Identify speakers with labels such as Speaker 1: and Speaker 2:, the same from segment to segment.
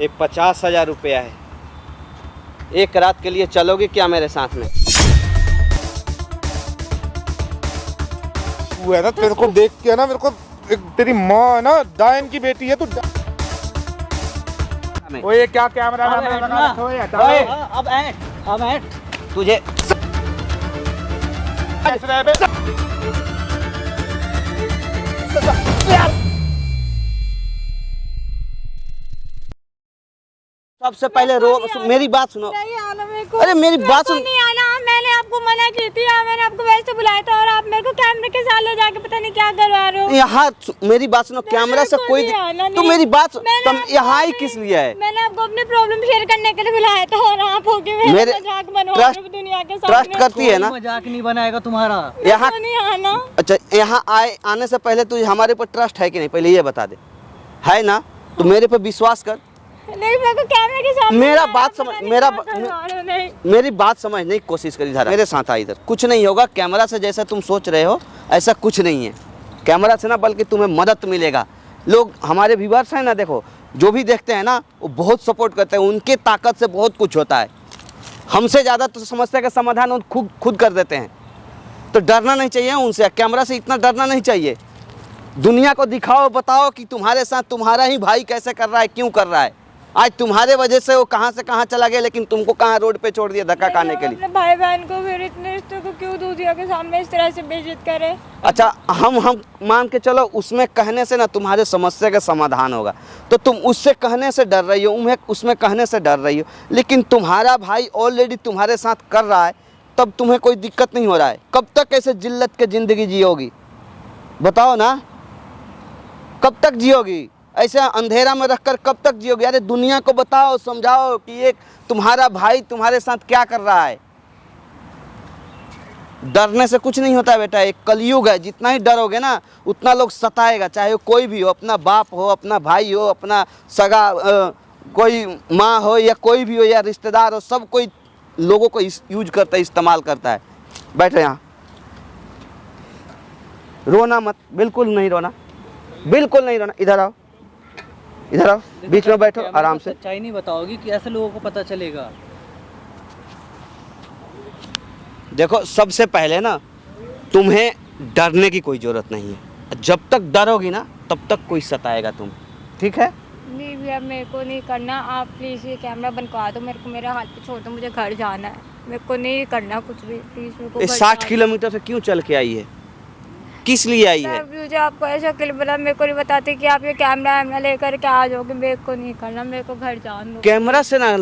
Speaker 1: ये 50,000 रुपया है। एक रात के लिए चलोगे क्या मेरे साथ में?
Speaker 2: तू है ना, तेरे को देख के ना मेरे को तेरी माँ है ना, डायन की बेटी है तू। ओए क्या कैमरा
Speaker 1: अब तुझे सबसे पहले मेरी बात सुनो। अरे मेरी बात सुन।
Speaker 3: नहीं आना, मैंने आपको मना की थी, मैंने आपको वैसे बुलाया था और आप मेरे को कैमरे के साथ ले जाके पता नहीं क्या करवा रहे हो।
Speaker 1: यहाँ मेरी बात सुनो, कैमरा से कोई तो मेरी बात तुम यहाँ ही किस लिए है?
Speaker 3: मैंने आपको अपने प्रॉब्लम शेयर करने के लिए बुलाया था और आप हो गए मेरे मजाक बनवा रहे हो दुनिया के सामने।
Speaker 1: ट्रस्ट करती है ना?
Speaker 4: मजाक नहीं बनाएगा तुम्हारा।
Speaker 1: यहाँ
Speaker 3: नहीं आना।
Speaker 1: अच्छा, यहाँ आने से पहले तुझे हमारे पर ट्रस्ट है कि नहीं, पहले ये बता दे। है ना? तो मेरे पे विश्वास कर।
Speaker 3: नहीं, मेरे को कैमरे के सामने
Speaker 1: मेरा बात समझ, मेरी बात समझने की कोशिश करी। इधर मेरे साथ आ, इधर कुछ नहीं होगा। कैमरा से जैसा तुम सोच रहे हो ऐसा कुछ नहीं है। कैमरा से ना बल्कि तुम्हें मदद मिलेगा। लोग हमारे व्यूअर्स हैं ना, देखो जो भी देखते हैं ना वो बहुत सपोर्ट करते हैं। उनके ताकत से बहुत कुछ होता है। हमसे ज़्यादा तो समस्या का समाधान वो खुद कर देते हैं। तो डरना नहीं चाहिए उनसे, कैमरा से इतना डरना नहीं चाहिए। दुनिया को दिखाओ, बताओ कि तुम्हारे साथ तुम्हारा ही भाई कैसे कर रहा है, क्यों कर रहा है। आज तुम्हारे वजह से वो कहाँ से कहाँ चला गया, लेकिन तुमको कहाँ रोड पे छोड़ दिया धक्का खाने के लिए।
Speaker 3: अपने भाई बहन को फिर इतने रिश्ते को क्यों दूसरों के सामने इस तरह से बेइज्जत करे?
Speaker 1: अच्छा, हम मान के चलो उसमें कहने से ना तुम्हारे समस्या का समाधान होगा, तो तुम उससे कहने से डर रही हो, उसमें कहने से डर रही हो। लेकिन तुम्हारा भाई ऑलरेडी तुम्हारे साथ कर रहा है, तब तुम्हें कोई दिक्कत नहीं हो रहा है। कब तक ऐसे जिल्लत के ज़िंदगी जियोगी, बताओ ना? कब तक जियोगी ऐसे अंधेरा में रखकर? कब तक जियोगे? अरे दुनिया को बताओ, समझाओ कि एक तुम्हारा भाई तुम्हारे साथ क्या कर रहा है। डरने से कुछ नहीं होता बेटा, एक कलयुग है। जितना ही डरोगे ना उतना लोग सताएगा, चाहे वो कोई भी हो, अपना बाप हो, अपना भाई हो, अपना सगा कोई माँ हो या कोई भी हो या रिश्तेदार हो, सब कोई लोगों को यूज करता है, इस्तेमाल करता है। बैठो यहाँ, रोना मत, बिल्कुल नहीं रोना, बिल्कुल नहीं रोना। इधर आओ, इधर आओ, बीच में बैठो आराम से।
Speaker 4: सच्चाई नहीं बताओगी कि ऐसे लोगों को पता चलेगा?
Speaker 1: देखो सबसे पहले ना तुम्हें डरने की कोई जरूरत नहीं है। जब तक डरोगी ना तब तक कोई सताएगा तुम, ठीक है?
Speaker 3: नहीं भैया, मेरे को नहीं करना। आप प्लीज़ ये कैमरा बंद करवा दो, मेरे को मेरे हाथ पे छोड़ दो, मुझे घर जाना है। मेरे को नहीं करना कुछ भी, प्लीज़ मेरे को।
Speaker 1: 60 किलोमीटर से क्यों चल के आई है, किस लिए आई है?
Speaker 3: मुझे आपको ऐसा क्लिप बना, मेरे को नहीं बताते कि आप ये कैमरा लेकर के आ जाओगे। मेरे को नहीं करना, मेरे को घर जाना दो।
Speaker 1: कैमरा से ना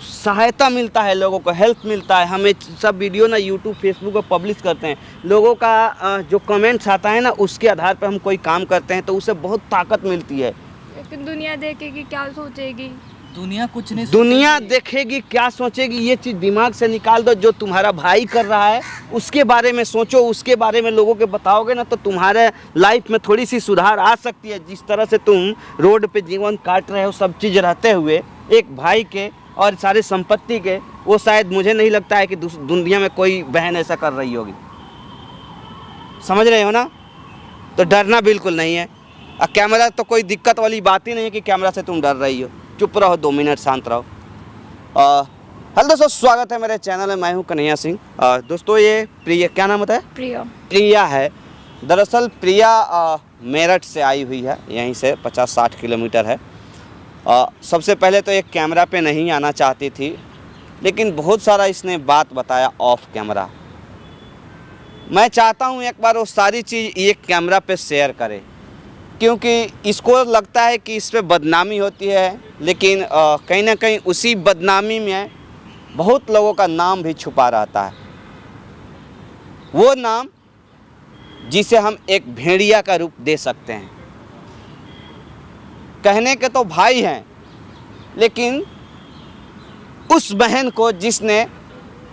Speaker 1: सहायता मिलता है, लोगों को हेल्प मिलता है। हमें सब वीडियो ना यूट्यूब फेसबुक पर पब्लिश करते हैं, लोगों का जो कमेंट्स आता है ना उसके आधार पर हम कोई काम करते हैं, तो उससे बहुत ताकत मिलती है।
Speaker 3: लेकिन दुनिया देखेगी, क्या सोचेगी?
Speaker 4: दुनिया कुछ नहीं,
Speaker 1: दुनिया देखेगी क्या सोचेगी, ये चीज़ दिमाग से निकाल दो। जो तुम्हारा भाई कर रहा है उसके बारे में सोचो, उसके बारे में लोगों के बताओगे ना तो तुम्हारे लाइफ में थोड़ी सी सुधार आ सकती है। जिस तरह से तुम रोड पे जीवन काट रहे हो सब चीज़ रहते हुए, एक भाई के और सारी संपत्ति के, वो शायद मुझे नहीं लगता है कि दुनिया में कोई बहन ऐसा कर रही होगी। समझ रहे हो ना? तो डरना बिल्कुल नहीं है। और कैमरा तो कोई दिक्कत वाली बात ही नहीं है कि कैमरा से तुम डर रही हो। चुप रहो, 2 मिनट शांत रहो। हेलो दोस्तों, स्वागत है मेरे चैनल में। मैं हूं कन्हैया सिंह। दोस्तों ये प्रिया, क्या नाम होता है? प्रिया है। दरअसल प्रिया मेरठ से आई हुई है, यहीं से 50-60 किलोमीटर है। सबसे पहले तो एक कैमरा पे नहीं आना चाहती थी, लेकिन बहुत सारा इसने बात बताया ऑफ कैमरा। मैं चाहता हूं एक बार वो सारी चीज़ ये कैमरा पे शेयर करे, क्योंकि इसको लगता है कि इस पे बदनामी होती है, लेकिन कहीं ना कहीं उसी बदनामी में बहुत लोगों का नाम भी छुपा रहता है। वो नाम जिसे हम एक भेड़िया का रूप दे सकते हैं। कहने के तो भाई हैं, लेकिन उस बहन को जिसने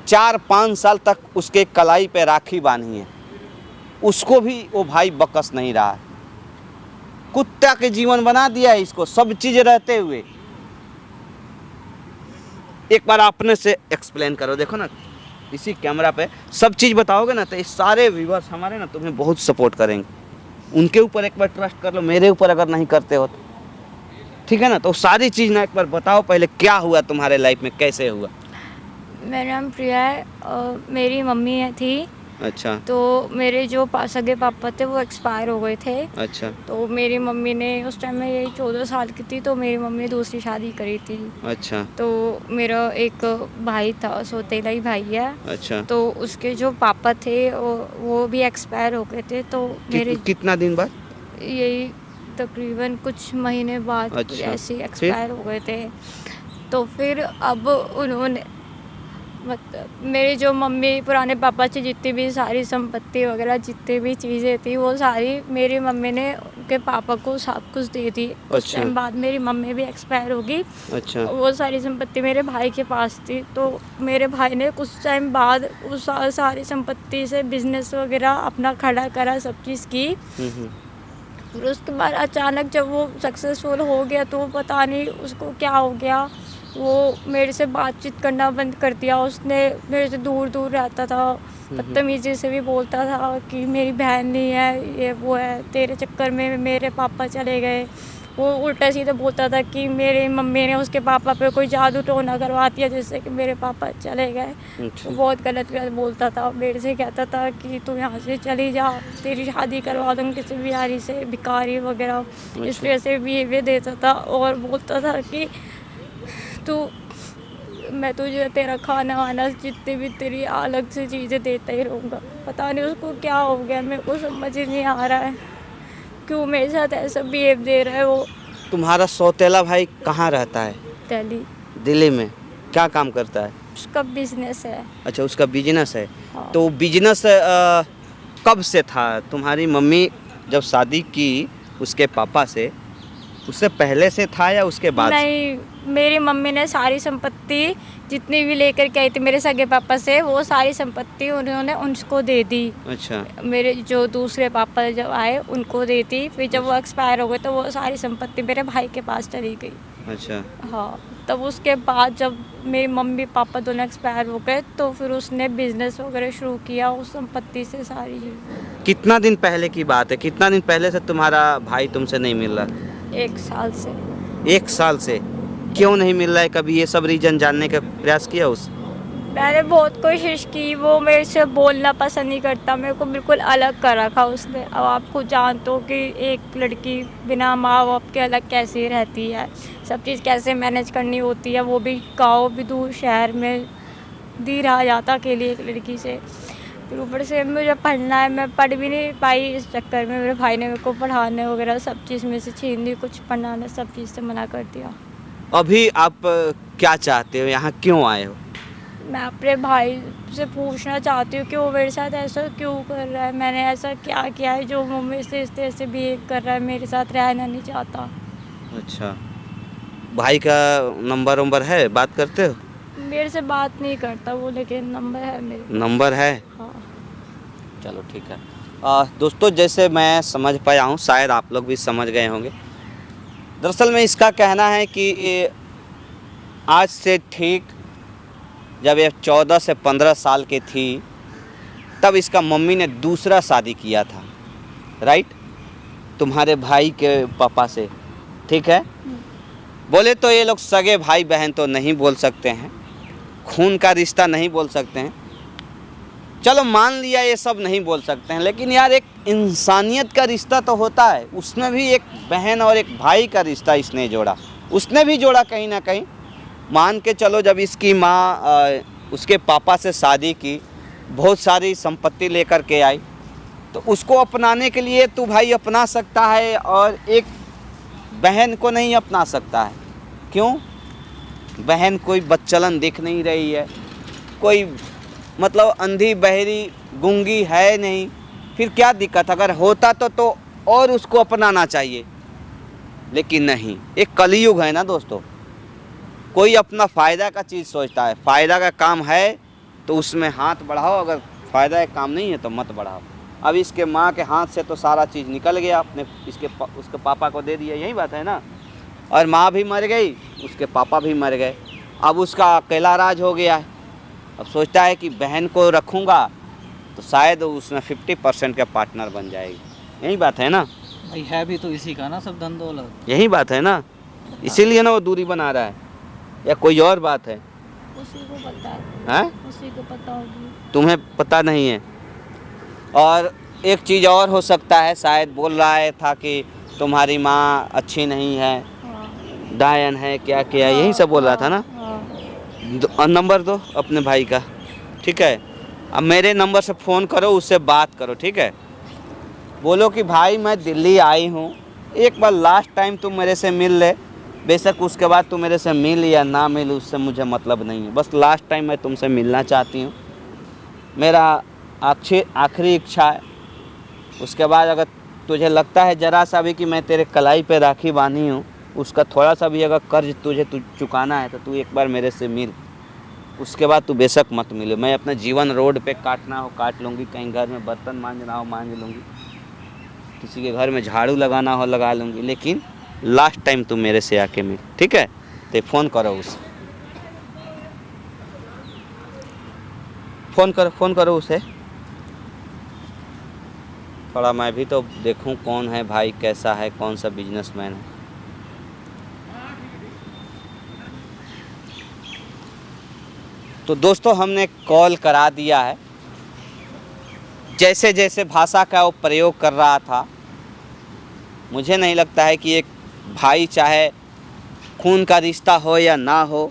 Speaker 1: 4-5 साल तक उसके कलाई पे राखी बांधी है, उसको भी वो भाई बकस नहीं रहा है। कुत्ता के जीवन बना दिया है इसको, सब चीज़ रहते हुए। एक बार अपने से एक्सप्लेन करो। देखो ना, इसी कैमरा पे सब चीज़ बताओगे ना तो ये सारे व्यूअर्स हमारे ना तुम्हें बहुत सपोर्ट करेंगे। उनके ऊपर एक बार ट्रस्ट कर लो, मेरे ऊपर अगर नहीं करते हो तो, ठीक है ना, तो सारी चीज़ ना एक बार बताओ पहले, क्या हुआ तुम्हारे लाइफ में, कैसे हुआ?
Speaker 3: मेरा नाम प्रिया है और मेरी मम्मी थी।
Speaker 1: अच्छा
Speaker 3: तो मेरे जो सगे पापा थे वो एक्सपायर हो गए थे।
Speaker 1: अच्छा
Speaker 3: तो मेरी मम्मी ने उस टाइम में यही 14 साल की थी, तो मेरी मम्मी ने दूसरी शादी करी थी।
Speaker 1: अच्छा
Speaker 3: तो मेरा एक भाई था, सौतेला ही भाई है।
Speaker 1: अच्छा।
Speaker 3: तो उसके जो पापा थे वो भी एक्सपायर हो गए थे। तो मेरे
Speaker 1: कितना दिन बाद?
Speaker 3: यही तकरीबन कुछ महीने बाद कुछ
Speaker 1: अच्छा,
Speaker 3: ऐसे
Speaker 1: फिर?
Speaker 3: एक्सपायर हो गए थे। तो फिर अब उन्होंने मतलब मेरे जो मम्मी पुराने पापा से जितनी भी सारी संपत्ति वगैरह जितनी भी चीज़ें थी वो सारी मेरी मम्मी ने उनके पापा को सब कुछ दे दी। उस
Speaker 1: अच्छा।
Speaker 3: टाइम बाद मेरी मम्मी भी एक्सपायर होगी।
Speaker 1: अच्छा
Speaker 3: वो सारी संपत्ति मेरे भाई के पास थी। तो मेरे भाई ने कुछ टाइम बाद उस सारी संपत्ति से बिजनेस वगैरह अपना खड़ा करा, सब चीज़ की।
Speaker 1: हम्म।
Speaker 3: फिर उसके बाद अचानक जब वो सक्सेसफुल हो गया तो पता नहीं उसको क्या हो गया, वो मेरे से बातचीत करना बंद कर दिया। उसने मेरे से दूर दूर रहता था, बदतमीजी से भी बोलता था कि मेरी बहन नहीं है, ये वो है, तेरे चक्कर में मेरे पापा चले गए। वो उल्टा सीधा बोलता था कि मेरी मम्मी ने उसके पापा पे कोई जादू टोना करवा दिया जिससे कि मेरे पापा चले गए।
Speaker 1: अच्छा।
Speaker 3: वो बहुत गलत बोलता था। मेरे से कहता था कि तू यहाँ से चली जा, तेरी शादी करवा दूँगी किसी बिहारी से, भिखारी वगैरह। इस तरह से बिहेवियर देता था और बोलता था कि तू मैं तुझे तेरा खाना वाना जितनी भी तेरी अलग से चीज़ें देता ही रहूँगा। पता नहीं उसको क्या हो गया, मेरे को समझ ही नहीं आ रहा है क्यों मेरे साथ ऐसा बिहेव दे रहा है। वो
Speaker 1: तुम्हारा सौतेला भाई कहाँ रहता है?
Speaker 3: दिल्ली,
Speaker 1: दिल्ली में। क्या काम करता है?
Speaker 3: उसका बिजनेस है।
Speaker 1: अच्छा, उसका बिजनेस है।
Speaker 3: हाँ।
Speaker 1: तो बिजनेस कब से था? तुम्हारी मम्मी जब शादी की उसके पापा से, उससे पहले से था या उसके बाद?
Speaker 3: नहीं, मेरी मम्मी ने सारी संपत्ति जितनी भी लेकर के आई थी मेरे सगे पापा से, वो सारी संपत्ति उन्होंने उनको दे दी।
Speaker 1: अच्छा
Speaker 3: मेरे जो दूसरे पापा जब आए उनको दी थी। फिर जब वो एक्सपायर हो गए तो वो सारी संपत्ति मेरे भाई के पास चली गई।
Speaker 1: अच्छा
Speaker 3: हाँ, तब उसके बाद जब मेरे मम्मी पापा दोनों एक्सपायर हो गए तो फिर उसने बिजनेस वगैरह शुरू किया उस संपत्ति से सारी।
Speaker 1: कितना दिन पहले की बात है? कितना दिन पहले से तुम्हारा भाई तुमसे नहीं मिल रहा?
Speaker 3: 1 साल से।
Speaker 1: 1 साल से? क्यों नहीं मिल रहा है? कभी ये सब रीजन जानने का प्रयास किया उस?
Speaker 3: मैंने बहुत कोशिश की, वो मेरे से बोलना पसंद नहीं करता, मेरे को बिल्कुल अलग कर रखा उसने। अब आप खुद जानते हो कि एक लड़की बिना माँ बाप के अलग कैसे रहती है, सब चीज़ कैसे मैनेज करनी होती है, वो भी गाँव भी दूर शहर में दी रहा जाता अकेली एक लड़की से। फिर ऊपर से मुझे पढ़ना है, मैं पढ़ भी नहीं पाई इस चक्कर में। मेरे भाई ने मेरे को पढ़ाने वगैरह सब चीज़ में से छीन दी, कुछ पढ़ाने सब चीज़ से मना कर दिया।
Speaker 1: अभी आप क्या चाहते हो? यहाँ क्यों आए हो?
Speaker 3: मैं अपने भाई से पूछना चाहती हूँ कि वो मेरे साथ ऐसा क्यों कर रहा है, मैंने ऐसा क्या किया है जो वो मेरे से इस तरह से बिहेव कर रहा है, मेरे साथ रहना नहीं चाहता।
Speaker 1: अच्छा, भाई का नंबर है? बात करते हो?
Speaker 3: मेरे से बात नहीं करता वो, लेकिन नंबर है मेरे।
Speaker 1: नंबर है?
Speaker 3: हाँ।
Speaker 1: चलो ठीक है। दोस्तों, जैसे मैं समझ पाया हूँ, शायद आप लोग भी समझ गए होंगे। दरअसल में इसका कहना है कि आज से ठीक जब ये 14 से 15 साल की थी तब इसका मम्मी ने दूसरा शादी किया था, राइट? तुम्हारे भाई के पापा से, ठीक है? बोले तो ये लोग सगे भाई बहन तो नहीं बोल सकते हैं, खून का रिश्ता नहीं बोल सकते हैं, चलो मान लिया ये सब नहीं बोल सकते हैं, लेकिन यार एक इंसानियत का रिश्ता तो होता है। उसमें भी एक बहन और एक भाई का रिश्ता इसने जोड़ा, उसने भी जोड़ा कहीं ना कहीं। मान के चलो, जब इसकी माँ उसके पापा से शादी की, बहुत सारी संपत्ति लेकर के आई, तो उसको अपनाने के लिए तू भाई अपना सकता है और एक बहन को नहीं अपना सकता है। क्यों? बहन कोई बच्चलन दिख नहीं रही है, कोई मतलब अंधी बहरी गूंगी है नहीं, फिर क्या दिक्कत? अगर होता तो और उसको अपनाना चाहिए, लेकिन नहीं। एक कलयुग है ना दोस्तों, कोई अपना फ़ायदा का चीज़ सोचता है। फ़ायदा का काम है तो उसमें हाथ बढ़ाओ, अगर फ़ायदा का काम नहीं है तो मत बढ़ाओ। अब इसके माँ के हाथ से तो सारा चीज़ निकल गया, अपने उसके पापा को दे दिया, यही बात है ना। और माँ भी मर गई, उसके पापा भी मर गए, अब उसका अकेला राज हो गया है। अब सोचता है कि बहन को रखूँगा तो शायद उसमें 50% का पार्टनर बन जाएगी, यही बात है ना।
Speaker 4: भाई है भी तो इसी का ना सब धन दौलत।
Speaker 1: यही बात है ना। इसीलिए ना वो दूरी बना रहा है, या कोई और बात है?
Speaker 3: उसी को पता है,
Speaker 1: हैं?
Speaker 3: उसी को पता होगी।
Speaker 1: तुम्हें पता नहीं है? और एक चीज़ और हो सकता है, शायद बोल रहा है था कि तुम्हारी माँ अच्छी नहीं है,
Speaker 3: हाँ,
Speaker 1: डायन है, क्या क्या यही सब बोल रहा था ना।
Speaker 3: हाँ।
Speaker 1: नंबर दो अपने भाई का, ठीक है? अब मेरे नंबर से फ़ोन करो, उससे बात करो, ठीक है? बोलो कि भाई मैं दिल्ली आई हूँ, एक बार लास्ट टाइम तुम मेरे से मिल ले, बेशक उसके बाद तुम मेरे से मिल या ना मिल उससे मुझे मतलब नहीं है, बस लास्ट टाइम मैं तुमसे मिलना चाहती हूँ, मेरा आखिरी इच्छा है। उसके बाद अगर तुझे लगता है ज़रा सा भी कि मैं तेरे कलाई पे राखी बांधी हूँ, उसका थोड़ा सा भी अगर कर्ज तुझे चुकाना है तो तू एक बार मेरे से मिल, उसके बाद तू बेशक मत मिले। मैं अपना जीवन रोड पे काटना हो काट लूँगी, कहीं घर में बर्तन मांजना हो मांज लूँगी, किसी के घर में झाड़ू लगाना हो लगा लूँगी, लेकिन लास्ट टाइम तू मेरे से आके मिल, ठीक है? तो फ़ोन करो उसे, फ़ोन करो उसे। थोड़ा मैं भी तो देखूं कौन है भाई, कैसा है, कौन सा बिजनेसमैन है। तो दोस्तों हमने कॉल करा दिया है। जैसे जैसे भाषा का वो प्रयोग कर रहा था, मुझे नहीं लगता है कि एक भाई चाहे खून का रिश्ता हो या ना हो,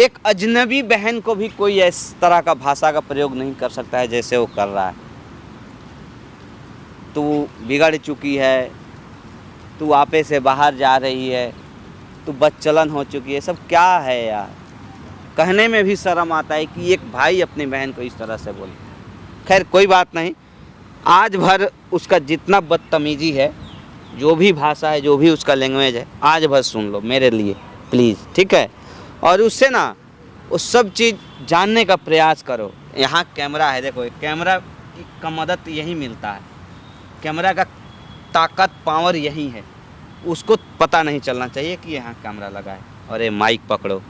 Speaker 1: एक अजनबी बहन को भी कोई इस तरह का भाषा का प्रयोग नहीं कर सकता है जैसे वो कर रहा है। तू बिगड़ चुकी है, तू आपे से बाहर जा रही है, तू बदचलन हो चुकी है, सब क्या है यार? कहने में भी शर्म आता है कि एक भाई अपनी बहन को इस तरह से बोले। खैर कोई बात नहीं, आज भर उसका जितना बदतमीजी है, जो भी भाषा है, जो भी उसका लैंग्वेज है, आज भर सुन लो मेरे लिए प्लीज़, ठीक है? और उससे ना वो सब चीज़ जानने का प्रयास करो। यहाँ कैमरा है, देखो कैमरा का मदद यही मिलता है, कैमरा का ताकत पावर यही है। उसको पता नहीं चलना चाहिए कि यहाँ कैमरा लगा है और ये माइक पकड़ो।